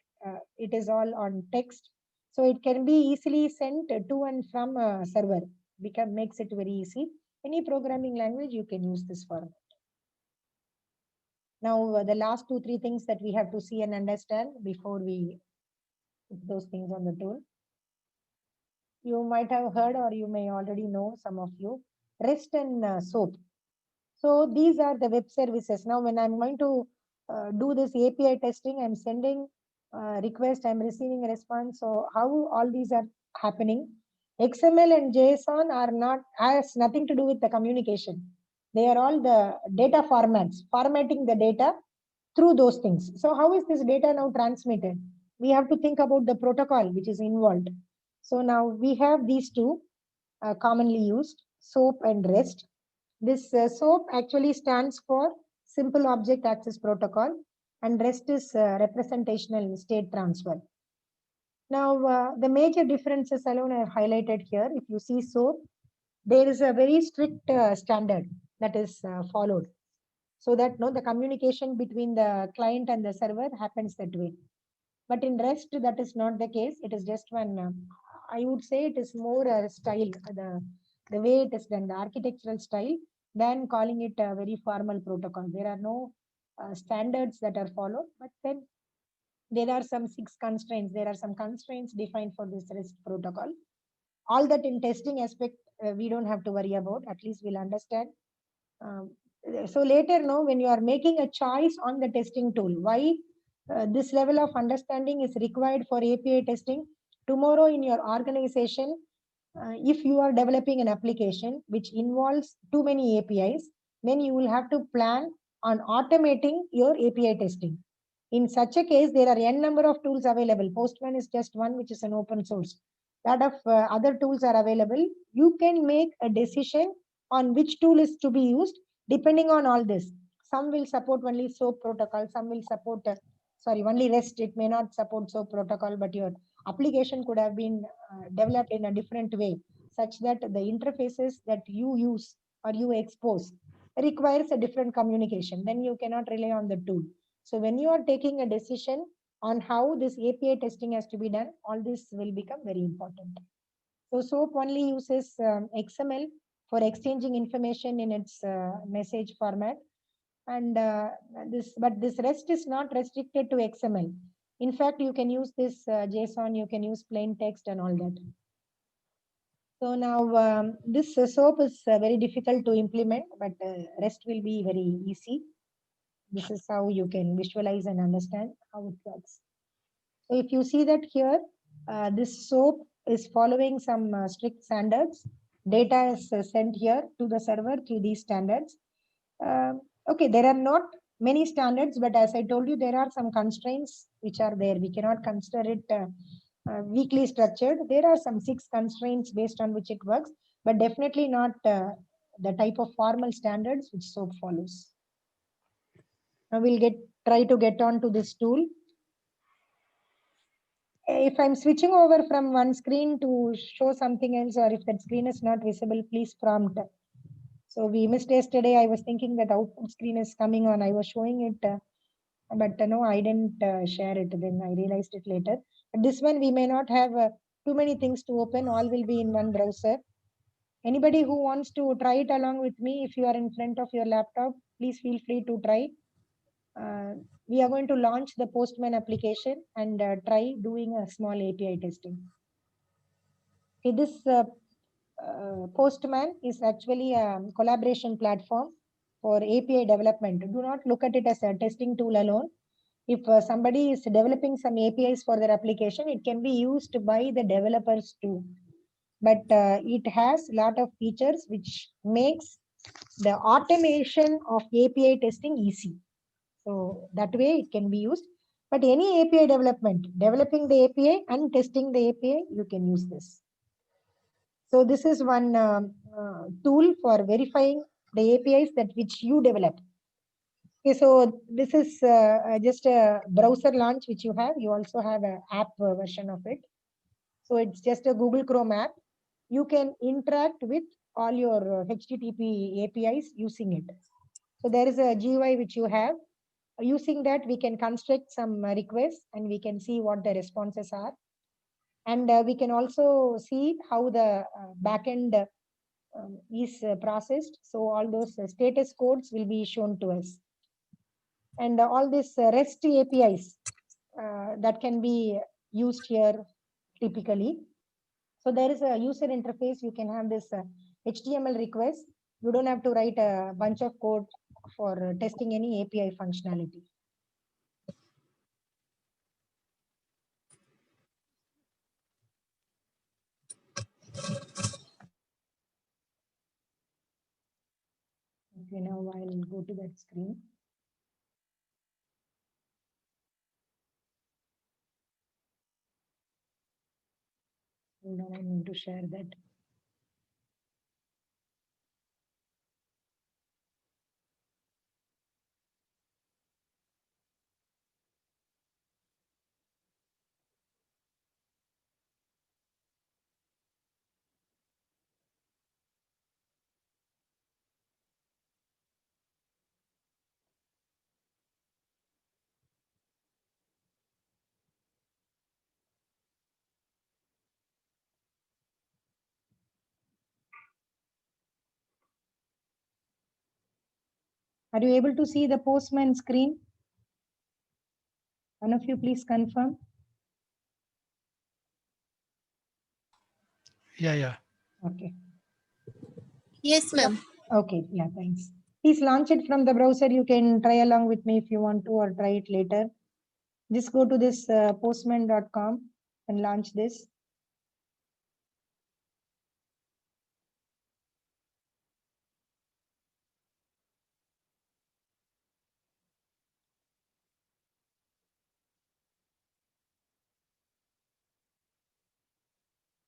Speaker 1: It is all on text. So it can be easily sent to and from a server. Makes it very easy. Any programming language, you can use this format. Now, the last 2-3 things that we have to see and understand before we put those things on the tool. You might have heard, or you may already know, some of you, REST and SOAP. So these are the web services. Now, when I'm going to do this API testing, I'm sending request, I'm receiving a response. So how all these are happening? XML and JSON are not, has nothing to do with the communication. They are all the data formats, formatting the data through those things. So how is this data now transmitted? We have to think about the protocol which is involved. So now we have these two commonly used, SOAP and REST. This SOAP actually stands for Simple Object Access Protocol, and REST is representational state transfer. Now, the major differences alone I have highlighted here. If you see SOAP, there is a very strict standard that is followed, so that the communication between the client and the server happens that way. But in REST, that is not the case. It is just one, I would say it is more style, the way it is done, the architectural style, than calling it a very formal protocol. There are no standards that are followed, but then there are some 6 constraints. There are some constraints defined for this REST protocol. All that in testing aspect, we don't have to worry about. At least we'll understand. So later, when you are making a choice on the testing tool, why this level of understanding is required for API testing? Tomorrow in your organization, if you are developing an application which involves too many APIs, then you will have to plan on automating your API testing. In such a case, there are n number of tools available. Postman is just one, which is an open source. Lot of other tools are available. You can make a decision on which tool is to be used depending on all this. Some will support only SOAP protocol. Some will support, only REST. It may not support SOAP protocol, but your application could have been developed in a different way, such that the interfaces that you use or you expose requires a different communication. Then you cannot rely on the tool. So when you are taking a decision on how this API testing has to be done, all this will become very important. So SOAP only uses XML for exchanging information in its message format. And this REST is not restricted to XML. In fact, you can use this JSON, you can use plain text and all that. So now this SOAP is very difficult to implement, but REST will be very easy. This is how you can visualize and understand how it works. So if you see that here, this SOAP is following some strict standards. Data is sent here to the server through these standards. Okay, there are not many standards, but as I told you, there are some constraints which are there. We cannot consider it weakly structured. There are some 6 constraints based on which it works. but definitely not the type of formal standards which SOAP follows. Now we'll try to get on to this tool. If I'm switching over from one screen to show something else, or if that screen is not visible, please prompt. So we missed yesterday. I was thinking that output screen is coming on. I was showing it, but no, I didn't share it. Then I realized it later. But this one, we may not have too many things to open. All will be in one browser. Anybody who wants to try it along with me, if you are in front of your laptop, please feel free to try. We are going to launch the Postman application and try doing a small API testing. Okay, this Postman is actually a collaboration platform for API development. Do not look at it as a testing tool alone. If somebody is developing some APIs for their application, it can be used by the developers too. But it has a lot of features which makes the automation of API testing easy. So that way it can be used. But any API development, developing the API and testing the API, you can use this. So this is one tool for verifying the APIs that which you develop. Okay, so this is just a browser launch which you have. You also have an app version of it. So it's just a Google Chrome app. You can interact with all your HTTP APIs using it. So there is a GUI which you have. Using that, we can construct some requests and we can see what the responses are. And we can also see how the backend is processed. So all those status codes will be shown to us. And all these REST APIs that can be used here typically. So there is a user interface. You can have this HTML request. You don't have to write a bunch of code for testing any API functionality. Okay, now I'll go to that screen. Hold on, I need to share that. Are you able to see the Postman screen? One of you please confirm.
Speaker 2: Yeah.
Speaker 1: Okay.
Speaker 3: Yes, ma'am.
Speaker 1: Okay, yeah, thanks. Please launch it from the browser. You can try along with me if you want to, or try it later. Just go to this postman.com and launch this.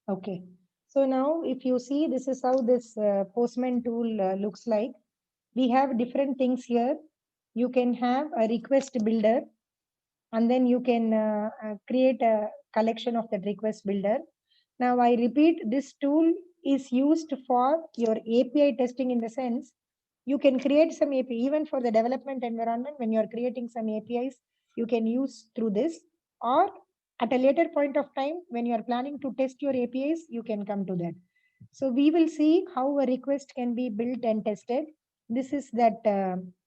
Speaker 1: Okay. So now if you see, this is how this Postman tool looks like. We have different things here. You can have a request builder, and then you can create a collection of that request builder. Now I repeat, this tool is used for your API testing, in the sense you can create some API even for the development environment. When you're creating some APIs, you can use through this, or at a later point of time, when you're planning to test your APIs, you can come to that. So we will see how a request can be built and tested. This is that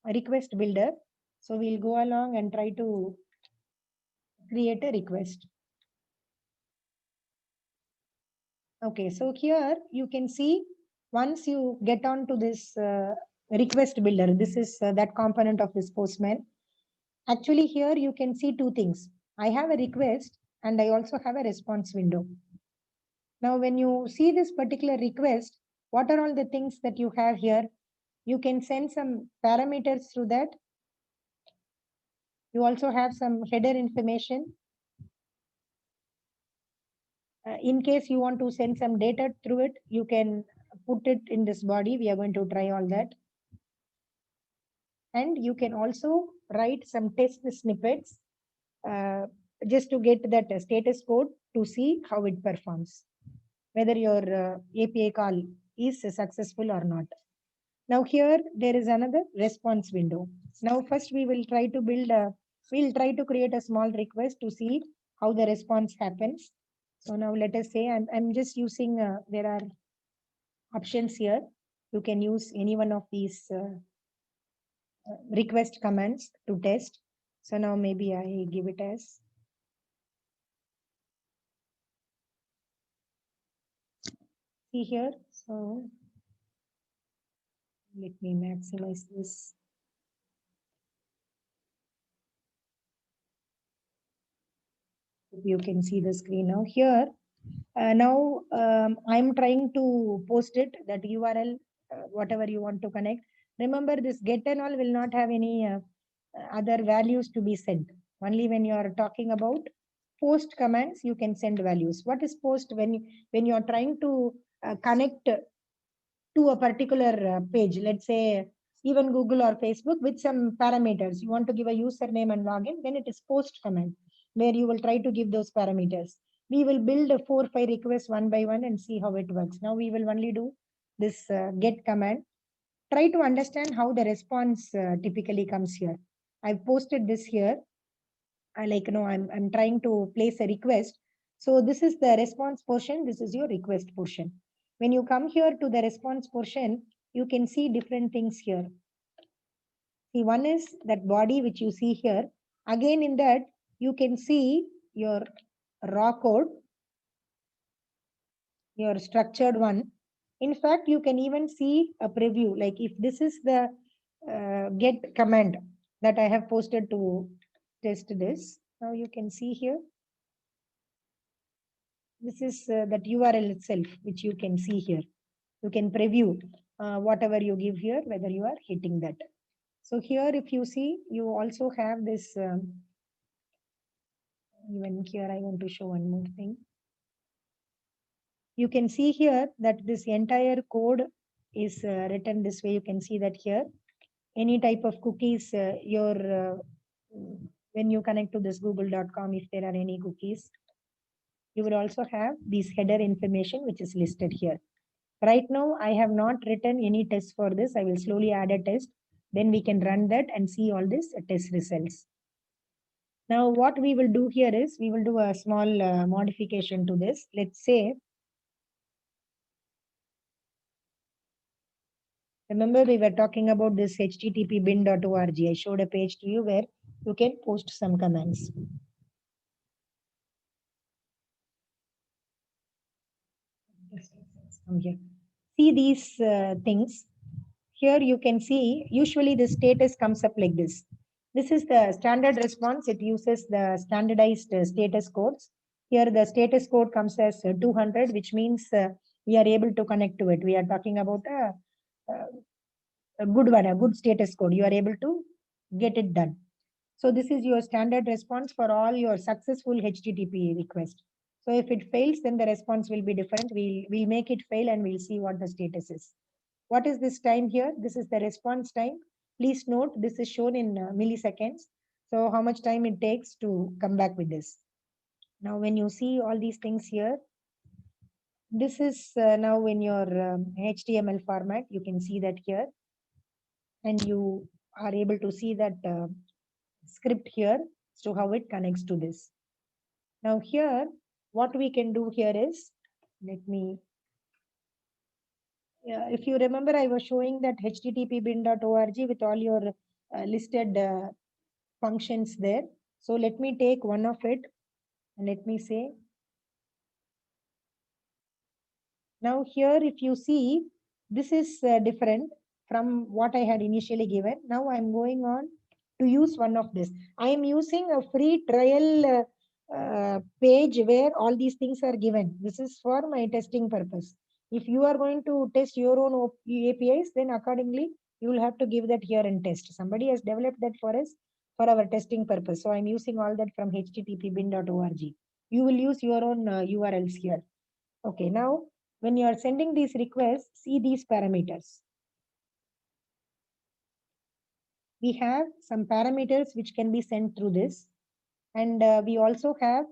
Speaker 1: request builder. So we'll go along and try to create a request. Okay, so here you can see, once you get on to this request builder, this is that component of this Postman. Actually, here you can see two things. I have a request and I also have a response window. Now, when you see this particular request, what are all the things that you have here? You can send some parameters through that. You also have some header information. In case you want to send some data through it, you can put it in this body. We are going to try all that. And you can also write some test snippets just to get that status code to see how it performs, whether your API call is successful or not. Now here there is another response window. Now first we will try to we'll try to create a small request to see how the response happens. So now let us say I'm just using, there are options here. You can use any one of these request commands to test. So now maybe I give it as see here. So let me maximize this. You can see the screen now here. Now I'm trying to post it, that URL, whatever you want to connect. Remember this get and all will not have any other values to be sent. Only when you are talking about post commands, you can send values. What is post? When you are trying to connect to a particular page, let's say even Google or Facebook with some parameters. You want to give a username and login, then it is post command where you will try to give those parameters. We will build a 4-5 requests one by one and see how it works. Now we will only do this get command. Try to understand how the response typically comes here. I've posted this here. I'm trying to place a request. So this is the response portion. This is your request portion. When you come here to the response portion, you can see different things here. See, one is that body which you see here. Again, in that, you can see your raw code, your structured one. In fact, you can even see a preview. Like if this is the get command that I have posted to test this. Now you can see here. This is that URL itself, which you can see here. You can preview whatever you give here, whether you are hitting that. So here, if you see, you also have this, even here, I want to show one more thing. You can see here that this entire code is written this way. You can see that here, any type of cookies, when you connect to this google.com, if there are any cookies, you will also have this header information, which is listed here. Right now, I have not written any test for this. I will slowly add a test. Then we can run that and see all these test results. Now, what we will do here is we will do a small modification to this. Let's say, remember we were talking about this http bin.org. I showed a page to you where you can post some commands. Come here. See these things. Here you can see, usually the status comes up like this. This is the standard response. It uses the standardized status codes. Here the status code comes as 200, which means we are able to connect to it. We are talking about a good one, a good status code. You are able to get it done. So this is your standard response for all your successful HTTP request. So if it fails, then the response will be different. We'll make it fail and we'll see what the status is. What is this time here? This is the response time. Please note, this is shown in milliseconds. So how much time it takes to come back with this. Now, when you see all these things here, this is now in your HTML format. You can see that here. And you are able to see that script here, so how it connects to this. Now here, what we can do here is, let me, if you remember, I was showing that http bin.org with all your listed functions there. So let me take one of it and let me say, now here, if you see, this is different from what I had initially given. Now I'm going on to use one of this. I am using a free trial page where all these things are given. This is for my testing purpose. If you are going to test your own APIs, then accordingly, you will have to give that here and test. Somebody has developed that for us for our testing purpose. So I'm using all that from http bin.org. You will use your own URLs here. Okay, now when you are sending these requests, see these parameters. We have some parameters which can be sent through this. And we also have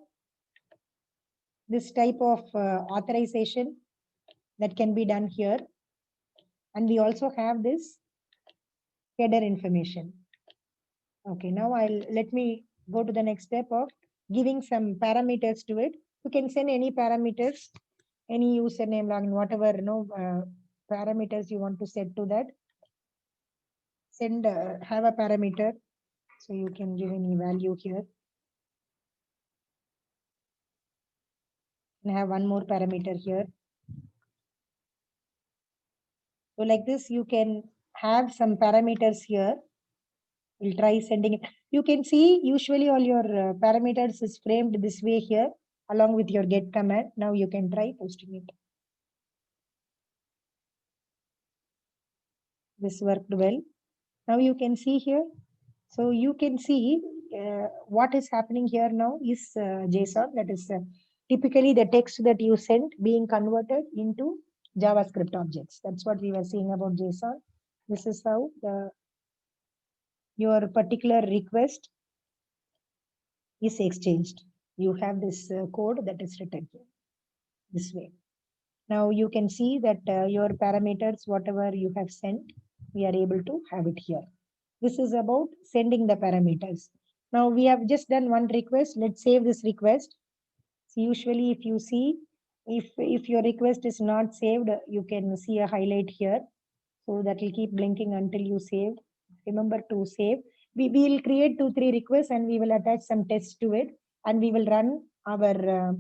Speaker 1: this type of authorization that can be done here. And we also have this header information. Okay, now let me go to the next step of giving some parameters to it. You can send any parameters, any username, login, whatever parameters you want to set to that. Send have a parameter, so you can give any value here. And have one more parameter here. So like this, you can have some parameters here. We'll try sending it. You can see usually all your parameters is framed this way here along with your get command. Now you can try posting it. This worked well. Now you can see here. So you can see what is happening here now is JSON. That is typically the text that you sent being converted into JavaScript objects. That's what we were seeing about JSON. This is how your particular request is exchanged. You have this code that is written here this way. Now you can see that your parameters, whatever you have sent, we are able to have it here. This is about sending the parameters. Now we have just done one request. Let's save this request. So usually if you see, if your request is not saved, you can see a highlight here. So that will keep blinking until you save. Remember to save. We will create 2-3 requests and we will attach some tests to it. And we will run our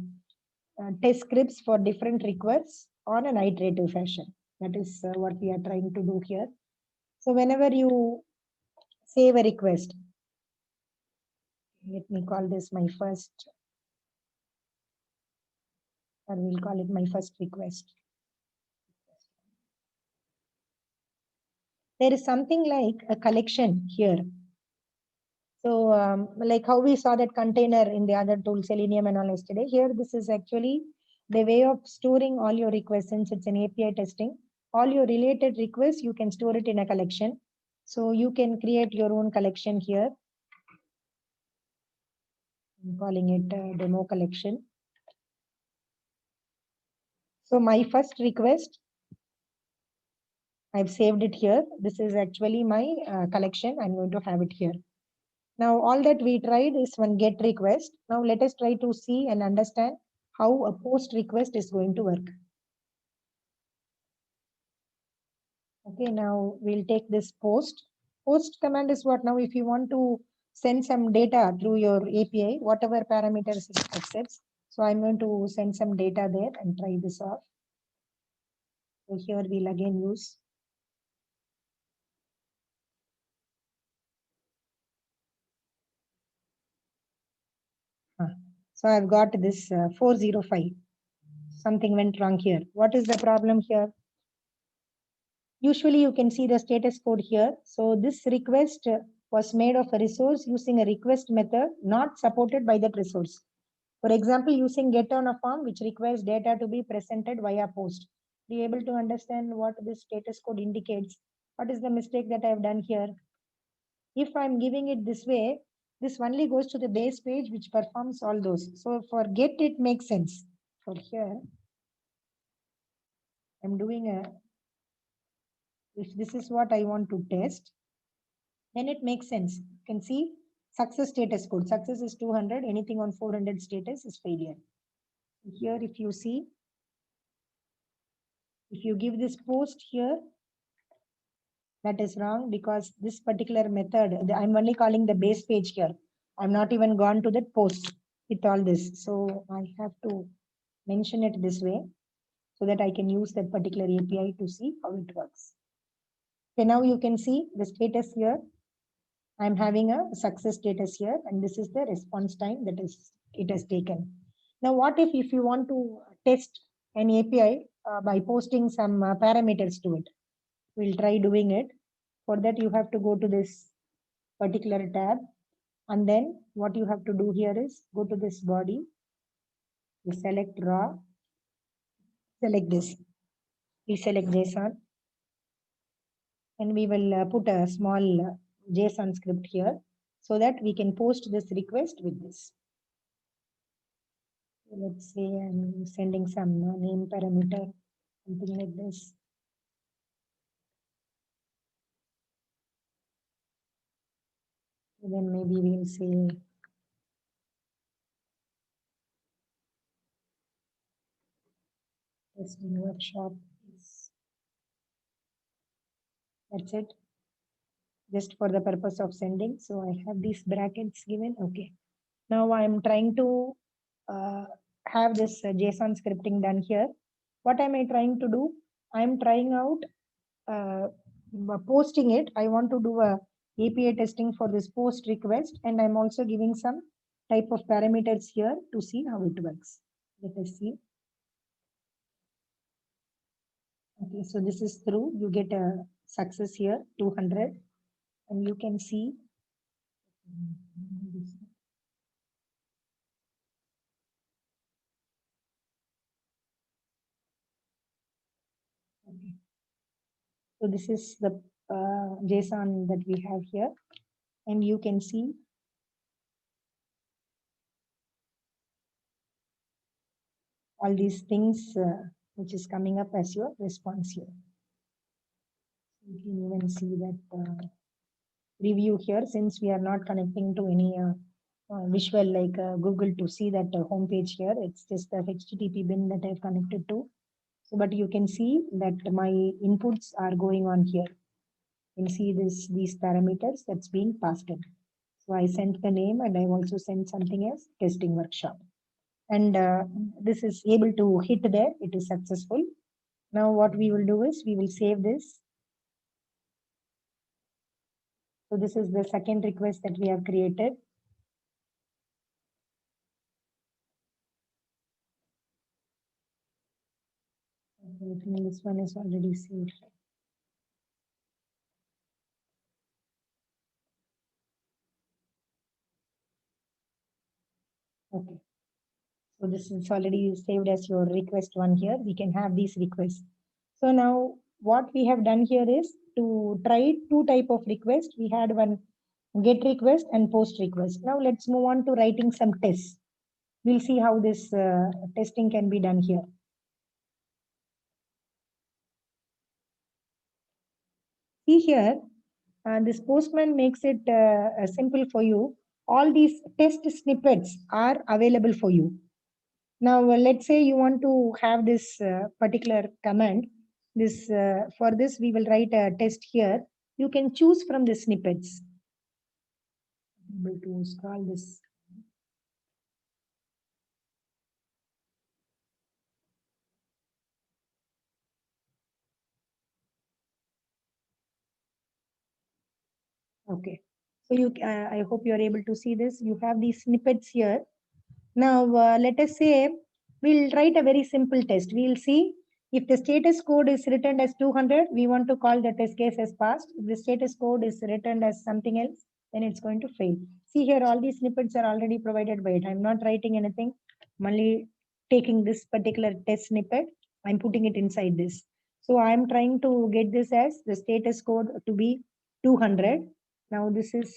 Speaker 1: test scripts for different requests on an iterative fashion. That is what we are trying to do here. So whenever you save a request, let me call this my first, or we'll call it my first request. There is something like a collection here. So like how we saw that container in the other tool, Selenium and all yesterday, here this is actually the way of storing all your requests. Since it's an API testing, all your related requests, you can store it in a collection. So you can create your own collection here. I'm calling it demo collection. So my first request, I've saved it here. This is actually my collection. I'm going to have it here. Now, all that we tried is one get request. Now, let us try to see and understand how a post request is going to work. Okay, now we'll take this post. Post command is what? Now, if you want to send some data through your API, whatever parameters it accepts. So I'm going to send some data there and try this off. So here we'll again use. So I've got this 405. Something went wrong here. What is the problem here? Usually you can see the status code here. So this request was made of a resource using a request method not supported by that resource. For example, using get on a form which requires data to be presented via post. Be able to understand what this status code indicates. What is the mistake that I have done here? If I'm giving it this way, this only goes to the base page which performs all those. So for get it makes sense. For here, I'm doing if this is what I want to test, then it makes sense. You can see success status code. Success is 200. Anything on 400 status is failure. Here, if you see, if you give this post here, that is wrong because this particular method, I'm only calling the base page here. I'm not even gone to that post with all this. So I have to mention it this way so that I can use that particular API to see how it works. Okay, now you can see the status here. I'm having a success status here, and this is the response time that is it has taken. Now, what if you want to test an API by posting some parameters to it? We'll try doing it. For that, you have to go to this particular tab, and then what you have to do here is go to this body, you select raw, select this. We select JSON and we will put a small JSON script here so that we can post this request with this. Let's say I'm sending some name parameter, something like this. Then maybe we'll say testing workshop. That's it. Just for the purpose of sending. So I have these brackets given. Okay. Now I'm trying to have this JSON scripting done here. What am I trying to do? I'm trying out posting it. I want to do a API testing for this post request, and I'm also giving some type of parameters here to see how it works. Let us see. Okay, so this is through. You get a success here, 200, and you can see. Okay. So this is the JSON that we have here, and you can see all these things which is coming up as your response here. You can even see that review here, since we are not connecting to any visual like Google to see that home page here. It's just the HTTP bin that I've connected to. So, but you can see that my inputs are going on here. You can see these parameters that's being passed in. So I sent the name and I've also sent something as testing workshop. And this is able to hit there. It is successful. Now what we will do is we will save this. So this is the second request that we have created. I think this one is already saved. Okay. So this is already saved as your request one here. We can have these requests. So now what we have done here is to try two type of requests. We had one get request and post request. Now let's move on to writing some tests. We'll see how this testing can be done here. See here, this Postman makes it simple for you. All these test snippets are available for you. Now, let's say you want to have this particular command. This for this, we will write a test here. You can choose from the snippets. Able to scroll this. Okay. So you, I hope you are able to see this. You have these snippets here. Now, let us say we'll write a very simple test. We'll see if the status code is written as 200, we want to call the test case as passed. If the status code is written as something else, then it's going to fail. See here, all these snippets are already provided by it. I'm not writing anything. I'm only taking this particular test snippet. I'm putting it inside this. So I'm trying to get this as the status code to be 200. Now this is,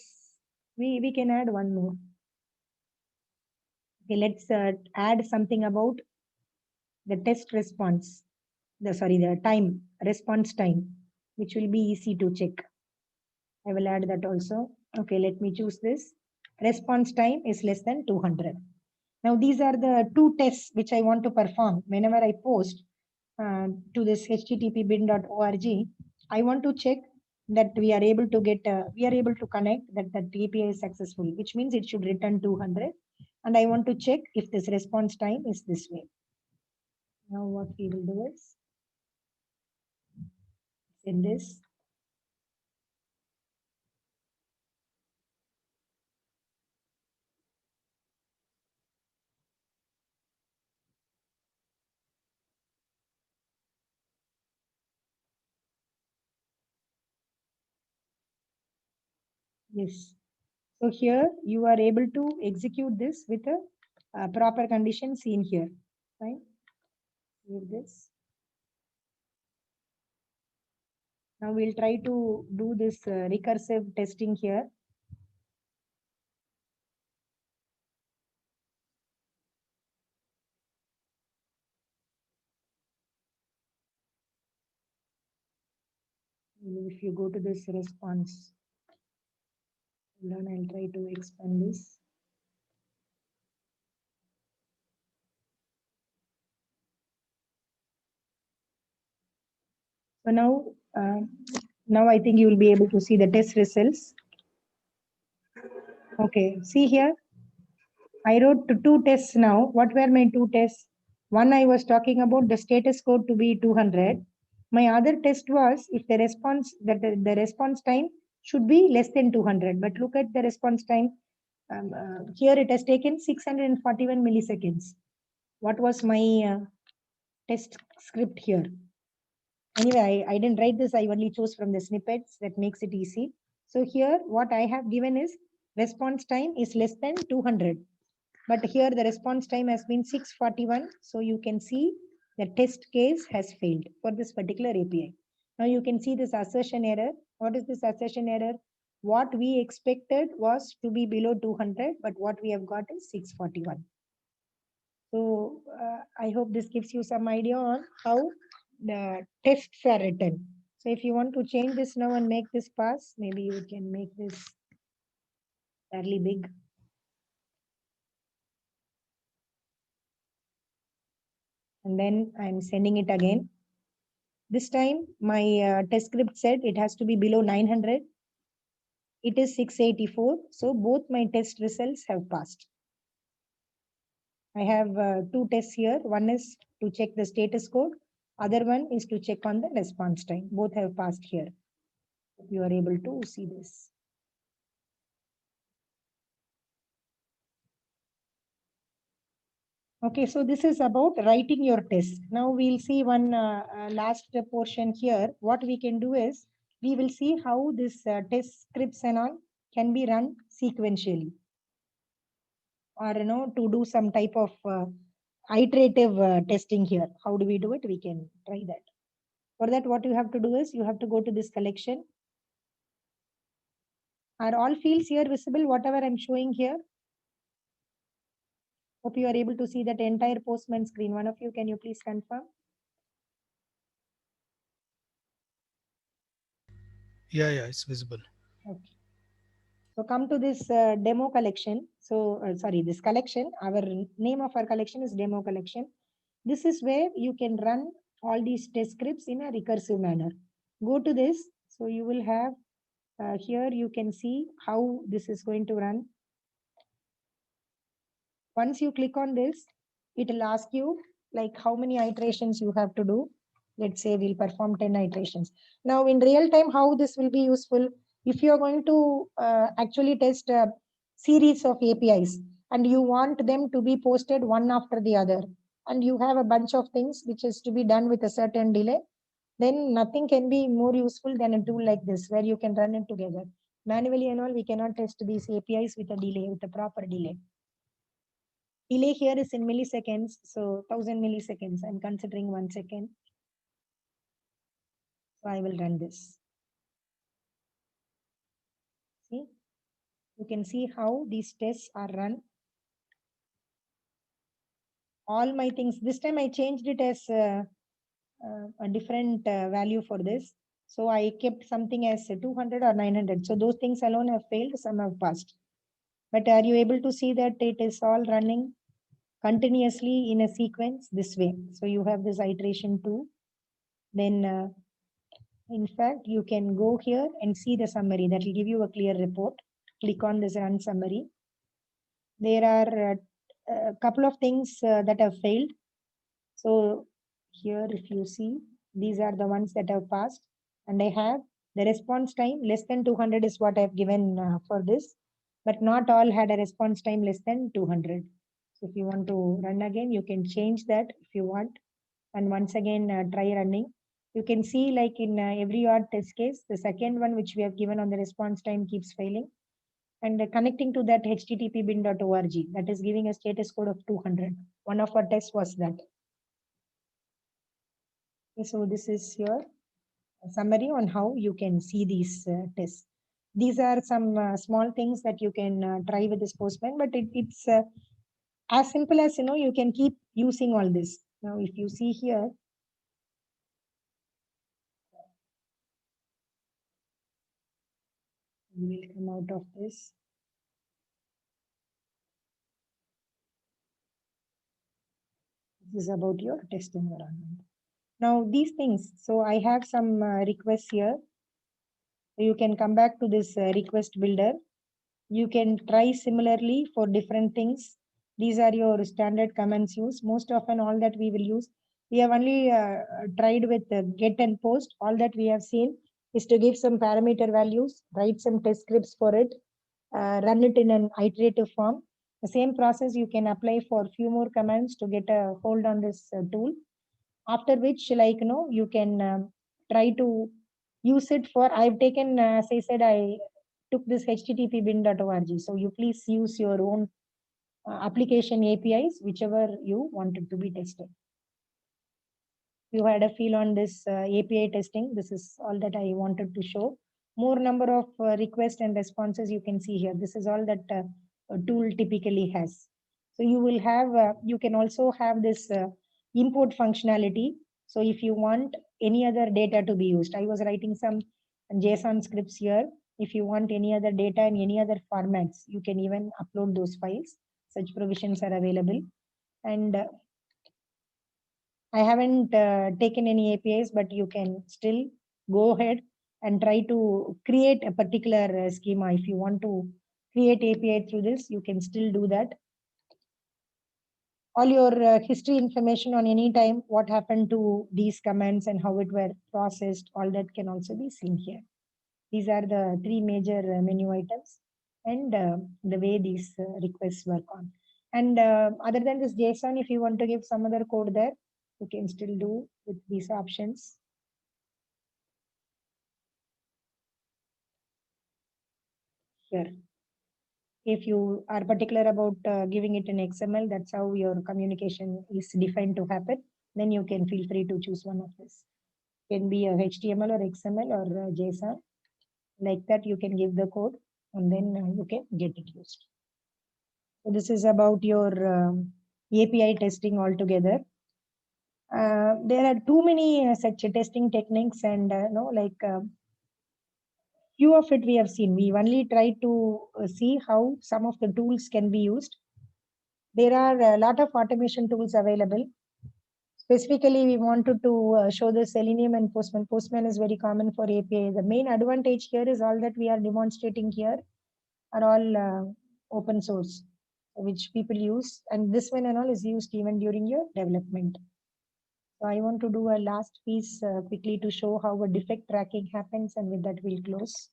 Speaker 1: we can add one more. Okay, let's add something about the test response, the time, response time, which will be easy to check. I will add that also. Okay, let me choose this. Response time is less than 200. Now, these are the two tests which I want to perform whenever I post to this http://bin.org. I want to check that we are able to get, we are able to connect that the API is successful, which means it should return 200. And I want to check if this response time is this way. Now what we will do is in this. Yes. So here you are able to execute this with a proper condition seen here. Right? Save this. Now we'll try to do this recursive testing here. If you go to this response, then I'll try to expand this. So now I think you will be able to see the test results. Okay, see here. I wrote two tests now. What were my two tests? One, I was talking about the status code to be 200. My other test was if the response the response time should be less than 200. But look at the response time. Here it has taken 641 milliseconds. What was my test script here? Anyway, I didn't write this. I only chose from the snippets. That makes it easy. So here what I have given is response time is less than 200. But here the response time has been 641. So you can see the test case has failed for this particular API. Now you can see this assertion error. What is this assertion error? What we expected was to be below 200, but what we have got is 641. So I hope this gives you some idea on how the tests are written. So if you want to change this now and make this pass, maybe you can make this fairly big. And then I'm sending it again. This time my test script said it has to be below 900. It is 684. So both my test results have passed. I have two tests here. One is to check the status code. Other one is to check on the response time. Both have passed here. You are able to see this. Okay, so this is about writing your test. Now we'll see one last portion here. What we can do is we will see how this test scripts and all can be run sequentially, or to do some type of iterative testing here. How do we do it? We can try that. For that, what you have to do is you have to go to this collection. Are all fields here visible? Whatever I'm showing here. Hope you are able to see that entire Postman screen. One of you, can you please confirm?
Speaker 2: Yeah, it's visible.
Speaker 1: Okay. So come to this demo collection. So sorry, this collection, our name of our collection is demo collection. This is where you can run all these test scripts in a recursive manner. Go to this. So you will have here you can see how this is going to run. Once you click on this, it will ask you like how many iterations you have to do. Let's say we'll perform 10 iterations. Now in real time, how this will be useful? If you're going to actually test a series of APIs and you want them to be posted one after the other, and you have a bunch of things which is to be done with a certain delay, then nothing can be more useful than a tool like this where you can run it together. Manually and all, we cannot test these APIs with a delay, with a proper delay. Delay here is in milliseconds, so 1000 milliseconds. I'm considering 1 second. So I will run this. See, you can see how these tests are run. All my things, this time I changed it as a different value for this. So I kept something as 200 or 900. So those things alone have failed, some have passed. But are you able to see that it is all running continuously in a sequence this way? So you have this iteration 2. Then in fact, you can go here and see the summary. That will give you a clear report. Click on this run summary. There are a couple of things that have failed. So here, if you see, these are the ones that have passed. And I have the response time less than 200 is what I have given for this. But not all had a response time less than 200. So if you want to run again, you can change that if you want. And once again, try running. You can see like in every odd test case, the second one which we have given on the response time keeps failing. And connecting to that http bin.org, that is giving a status code of 200. One of our tests was that. Okay, so this is here. summary on how you can see these tests. These are some small things that you can try with this Postman, but it's as simple as, you can keep using all this. Now, if you see here, we will come out of this. This is about your test environment. Now, these things, so I have some requests here. You can come back to this request builder. You can try similarly for different things. These are your standard commands used. Most often, all that we will use. We have only tried with get and post. All that we have seen is to give some parameter values, write some test scripts for it, run it in an iterative form. The same process you can apply for a few more commands to get a hold on this tool. After which, like, you can try to use it for, I've taken, as I said, I took this http bin.org. So you please use your own application APIs, whichever you wanted to be tested. You had a feel on this API testing. This is all that I wanted to show. More number of requests and responses you can see here. This is all that a tool typically has. So you will have, you can also have this import functionality. So if you want any other data to be used, I was writing some JSON scripts here. If you want any other data in any other formats, you can even upload those files. Such provisions are available. And I haven't taken any APIs, but you can still go ahead and try to create a particular schema. If you want to create API through this, you can still do that. All your history information on any time, what happened to these commands and how it were processed, all that can also be seen here. These are the three major menu items and the way these requests work on. And other than this JSON, if you want to give some other code there, you can still do with these options. Here. If you are particular about giving it in XML, that's how your communication is defined to happen. Then you can feel free to choose one of this. It can be a HTML or XML or JSON. Like that, you can give the code and then you can get it used. So this is about your API testing altogether. There are too many such testing techniques, and few of it we have seen. We only try to see how some of the tools can be used. There are a lot of automation tools available. Specifically, we wanted to show the Selenium and Postman. Postman is very common for API. The main advantage here is all that we are demonstrating here are all open source, which people use. And this one and all is used even during your development. So I want to do a last piece quickly to show how a defect tracking happens, and with that we'll close.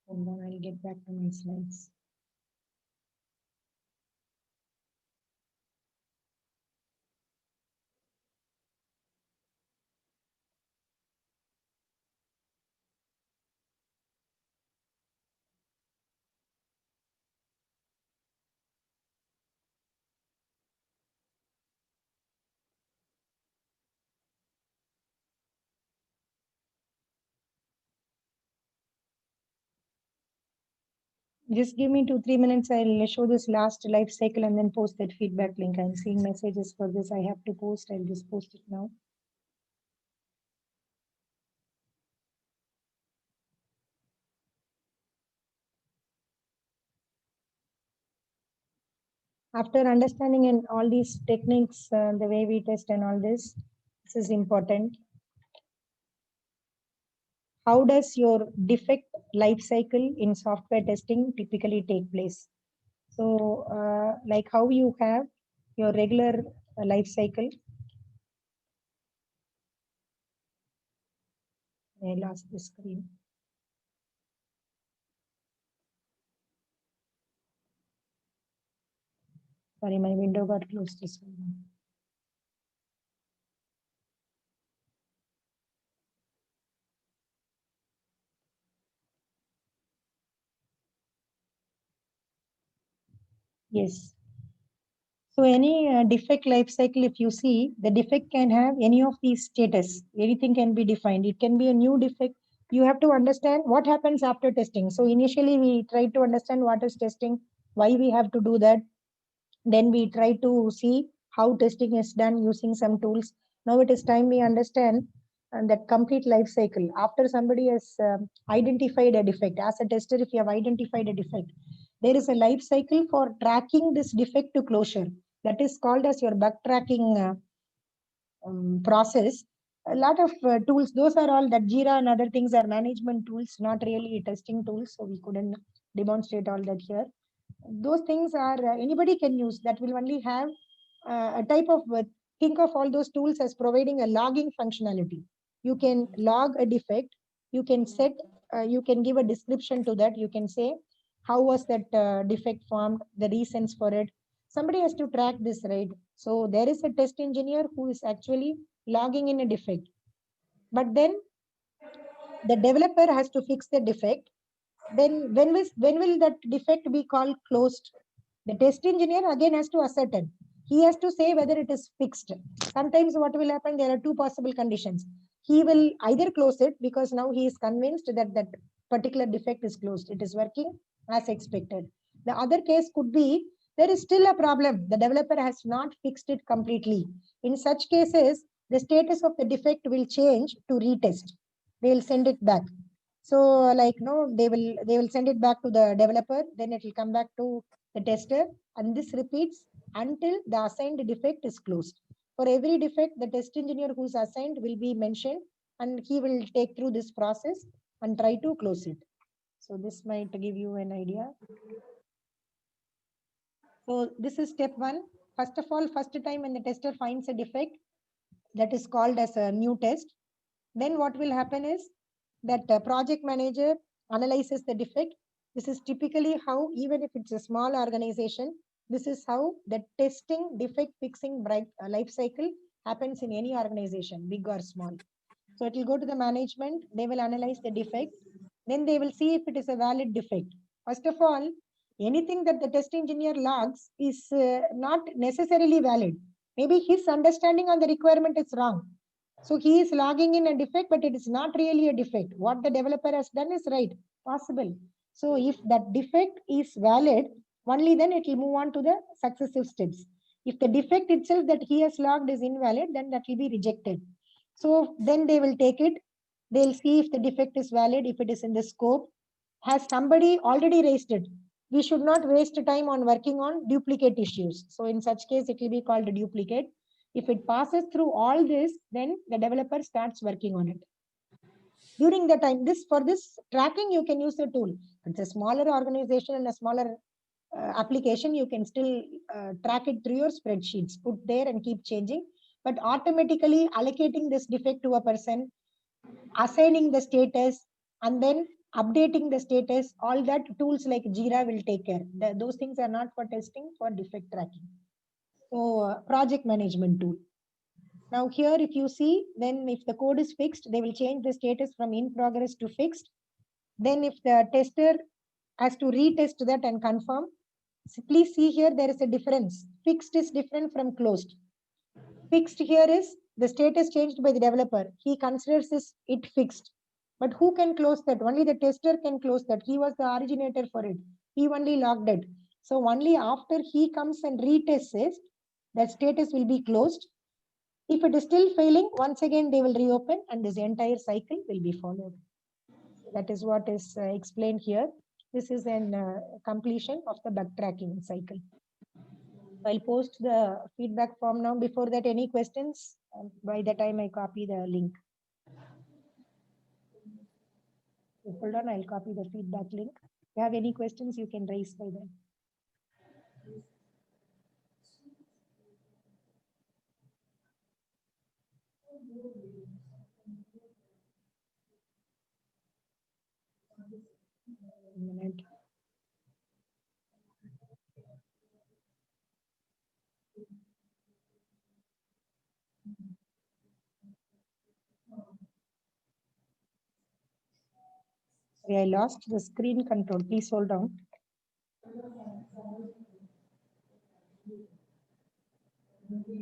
Speaker 1: And then I'll get back to my slides. Just give me 2-3 minutes. I'll show this last life cycle and then post that feedback link. I'm seeing messages for this. I have to post. I'll just post it now. After understanding in all these techniques, the way we test and all this is important. How does your defect life cycle in software testing typically take place? So, like how you have your regular life cycle. I lost the screen. Sorry, my window got closed this one. Yes. So any defect life cycle, if you see, the defect can have any of these status. Anything can be defined. It can be a new defect. You have to understand what happens after testing. So initially we try to understand what is testing, why we have to do that. Then we try to see how testing is done using some tools. Now it is time we understand that complete life cycle. After somebody has identified a defect, as a tester, if you have identified a defect, there is a life cycle for tracking this defect to closure. That is called as your bug tracking process. A lot of tools, those are all that Jira and other things are management tools, not really testing tools. So we couldn't demonstrate all that here. Those things are anybody can use. That will only have a type of think of all those tools as providing a logging functionality. You can log a defect. You can set. You can give a description to that. You can say how was that defect formed, the reasons for it. Somebody has to track this, right? So there is a test engineer who is actually logging in a defect, but then the developer has to fix the defect. Then when will that defect be called closed? The test engineer again has to ascertain. He has to say whether it is fixed. Sometimes what will happen, there are two possible conditions. He will either close it because now he is convinced that that particular defect is closed. It is working as expected. The other case could be there is still a problem. The developer has not fixed it completely. In such cases, the status of the defect will change to retest. They will send it back. So like no, they will send it back to the developer, then it will come back to the tester, and this repeats until the assigned defect is closed. For every defect, the test engineer who's assigned will be mentioned, and he will take through this process and try to close it. So this might give you an idea. So this is step one. First of all, first time when the tester finds a defect, that is called as a new test. Then what will happen is that the project manager analyzes the defect. This is typically how, even if it's a small organization, this is how the testing defect fixing life cycle happens in any organization, big or small. So it will go to the management, they will analyze the defect, then they will see if it is a valid defect. First of all, anything that the test engineer logs is not necessarily valid. Maybe his understanding on the requirement is wrong. So he is logging in a defect, but it is not really a defect. What the developer has done is right, possible. So if that defect is valid, only then it will move on to the successive steps. If the defect itself that he has logged is invalid, then that will be rejected. So then they will take it. They'll see if the defect is valid, if it is in the scope. Has somebody already raised it? We should not waste time on working on duplicate issues. So in such case, it will be called a duplicate. If it passes through all this, then the developer starts working on it. During the time, for this tracking, you can use the tool. It's a smaller organization and a smaller application, you can still track it through your spreadsheets, put there and keep changing. But automatically allocating this defect to a person, assigning the status, and then updating the status, all that tools like Jira will take care. Those things are not for testing, for defect tracking. So project management tool. Now here, if you see, then if the code is fixed, they will change the status from in progress to fixed. Then if the tester has to retest that and confirm, so please see here, there is a difference. Fixed is different from closed. Fixed here is the status changed by the developer. He considers it fixed. But who can close that? Only the tester can close that. He was the originator for it. He only logged it. So only after he comes and retests it, that status will be closed. If it is still failing, once again they will reopen and this entire cycle will be followed. That is what is explained here. This is an completion of the bug tracking cycle. I'll post the feedback form now. Before that, any questions? By the time I copy the link. Hold on, I'll copy the feedback link. If you have any questions, you can raise by then. A minute. Sorry, I lost the screen control. Please hold on. Something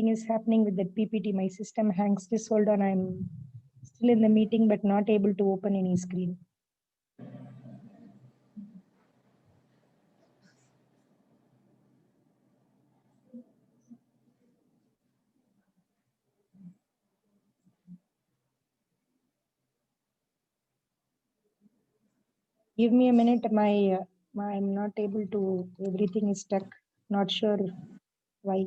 Speaker 1: is happening with that PPT. My system hangs. Just hold on. I'm still in the meeting, but not able to open any screen. Give me a minute. I'm not able to. Everything is stuck. Not sure why.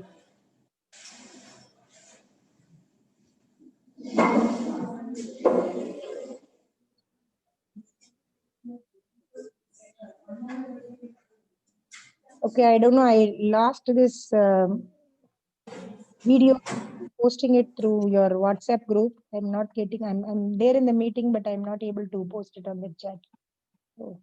Speaker 1: Okay, I don't know. I lost this video, posting it through your WhatsApp group. I'm not getting. I'm there in the meeting, but I'm not able to post it on the chat. So,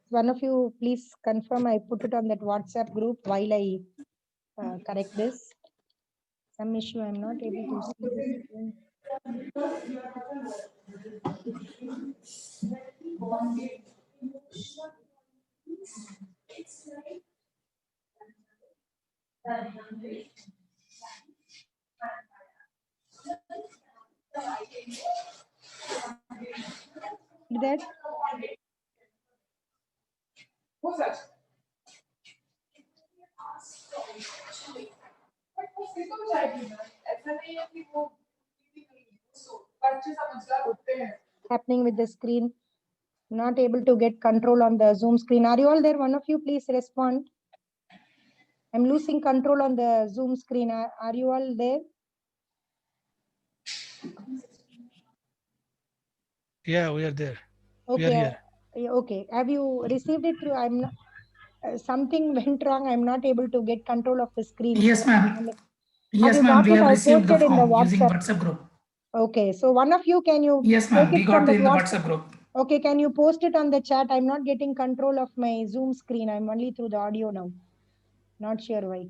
Speaker 1: one of you please confirm I put it on that WhatsApp group while I correct this. Some issue I'm not able to see the screen. That happening with the screen, not able to get control on the Zoom screen. Are you all there? One of you please respond. I'm losing control on the Zoom screen. Are you all there?
Speaker 2: Yeah, we are there. We are
Speaker 1: Okay.
Speaker 2: here.
Speaker 1: Okay. Have you received it through? I'm not, something went wrong. I'm not able to get control of the screen.
Speaker 4: Yes,
Speaker 1: So
Speaker 4: ma'am.
Speaker 1: have
Speaker 4: Yes,
Speaker 1: you
Speaker 4: ma'am.
Speaker 1: got
Speaker 4: We
Speaker 1: it?
Speaker 4: have
Speaker 1: I
Speaker 4: received the
Speaker 1: posted in the
Speaker 4: form using
Speaker 1: WhatsApp.
Speaker 4: WhatsApp group.
Speaker 1: Okay. So one of you, can you
Speaker 4: Yes,
Speaker 1: take
Speaker 4: ma'am. We
Speaker 1: it from
Speaker 4: got
Speaker 1: the
Speaker 4: in the
Speaker 1: WhatsApp?
Speaker 4: WhatsApp group.
Speaker 1: Okay. Can you post it on the chat? I'm not getting control of my Zoom screen. I'm only through the audio now. Not sure why.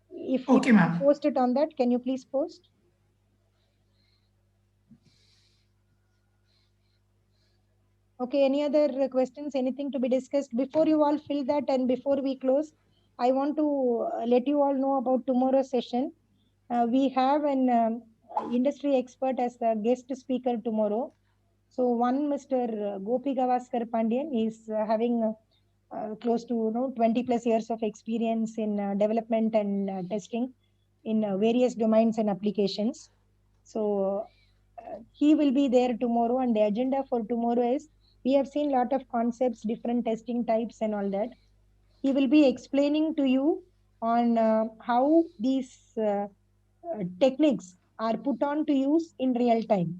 Speaker 1: If
Speaker 4: Okay,
Speaker 1: you
Speaker 4: ma'am.
Speaker 1: post it on that, can you please post? Okay, any other questions, anything to be discussed? Before you all fill that and before we close, I want to let you all know about tomorrow's session. We have an industry expert as the guest speaker tomorrow. So one Mr. Gopi Gavaskar Pandian is having close to 20 plus years of experience in development and testing in various domains and applications. So he will be there tomorrow, and the agenda for tomorrow is, we have seen a lot of concepts, different testing types and all that. He will be explaining to you on how these techniques are put on to use in real time.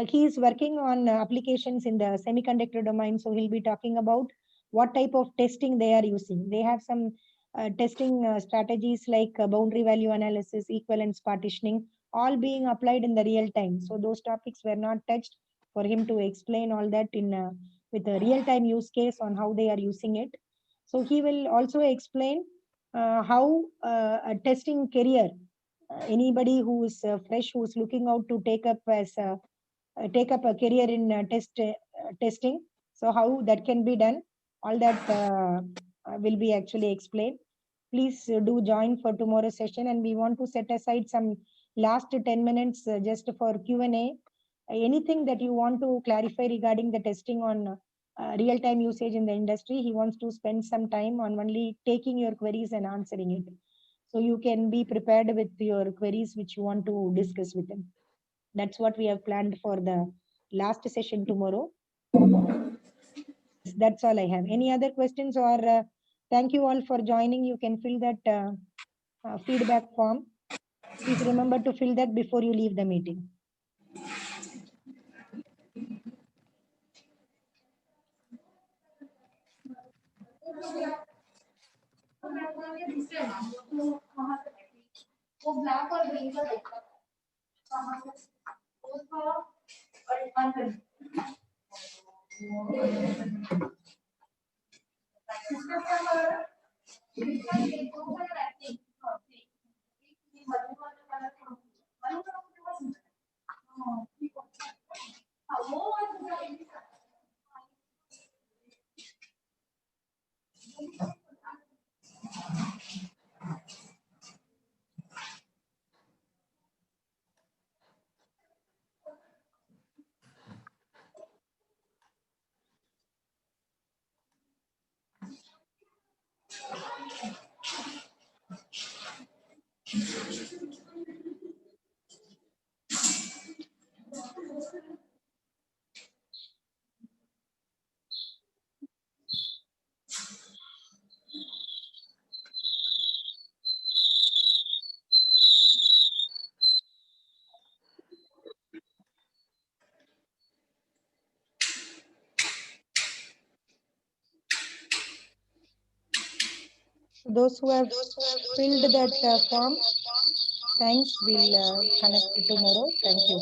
Speaker 1: He is working on applications in the semiconductor domain, so he'll be talking about what type of testing they are using. They have some testing strategies like boundary value analysis, equivalence partitioning, all being applied in the real time. So those topics were not touched, for him to explain all that in with a real time use case on how they are using it. So he will also explain how a testing career, anybody who is fresh, who is looking out to take up a career in testing. So how that can be done, all that will be actually explained. Please do join for tomorrow's session, and we want to set aside some last 10 minutes just for Q&A. Anything that you want to clarify regarding the testing on real-time usage in the industry, he wants to spend some time on only taking your queries and answering it. So you can be prepared with your queries which you want to discuss with him. That's what we have planned for the last session tomorrow. That's all I have. Any other questions, or thank you all for joining. You can fill that feedback form. Please remember to fill that before you leave the meeting.
Speaker 5: वो black और green का देखा
Speaker 1: Those who have filled that form, thanks. We'll connect tomorrow. Thank you.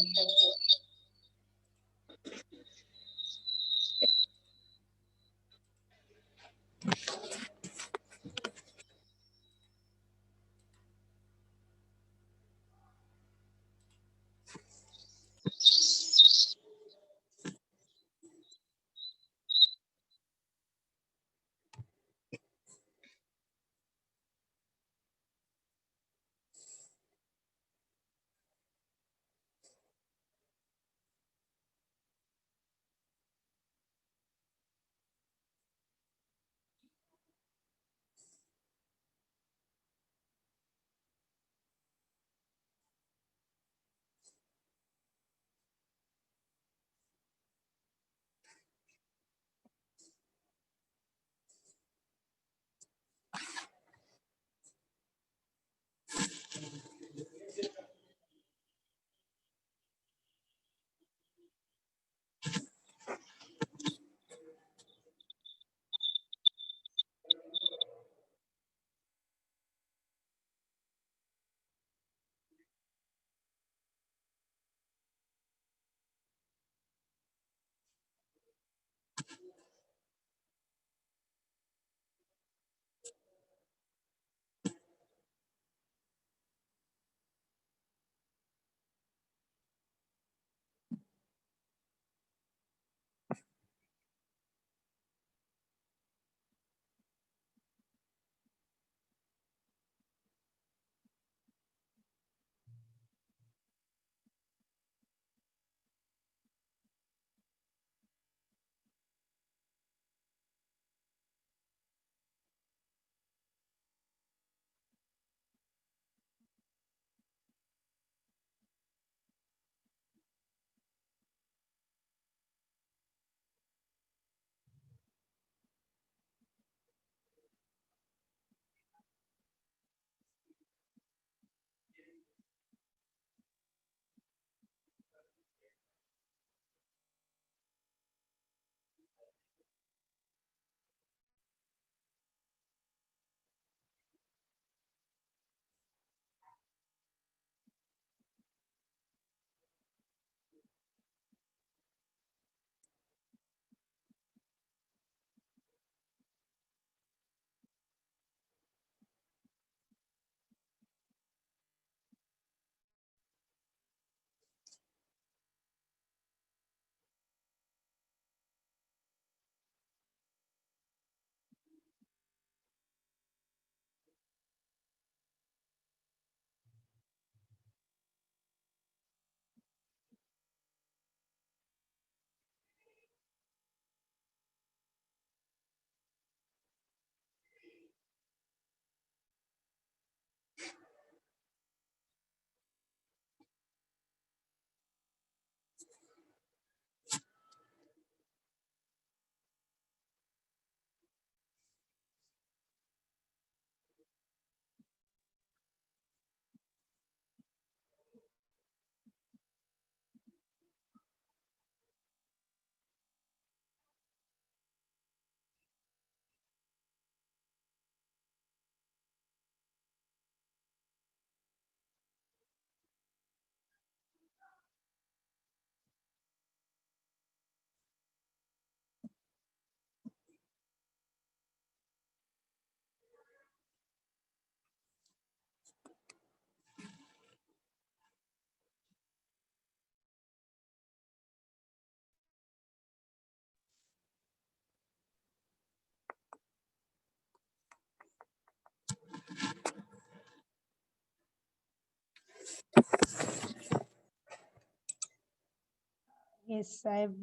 Speaker 1: Yes, I've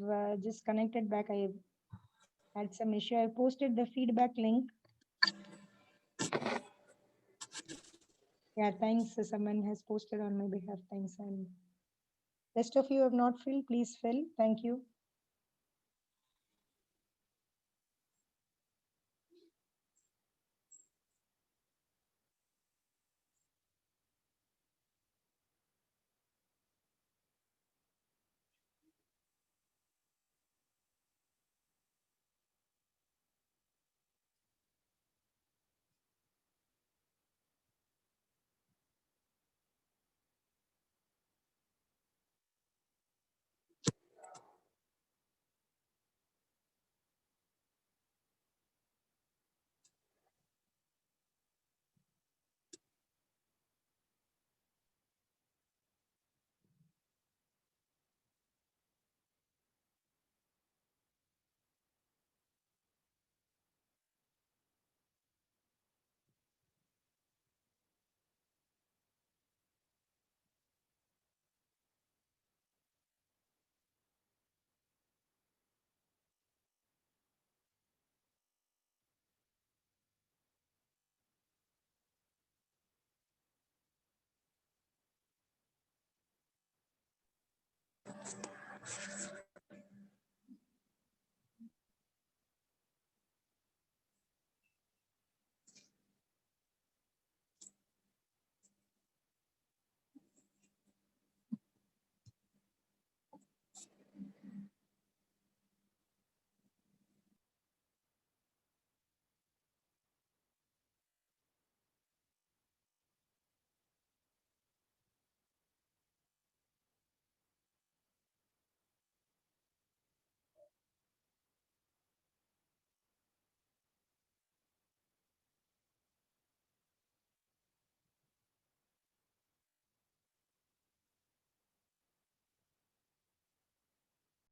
Speaker 1: just connected back. I had some issue. I posted the feedback link. Yeah, thanks. Someone has posted on my behalf. Thanks. And rest of you have not filled, please fill. Thank you.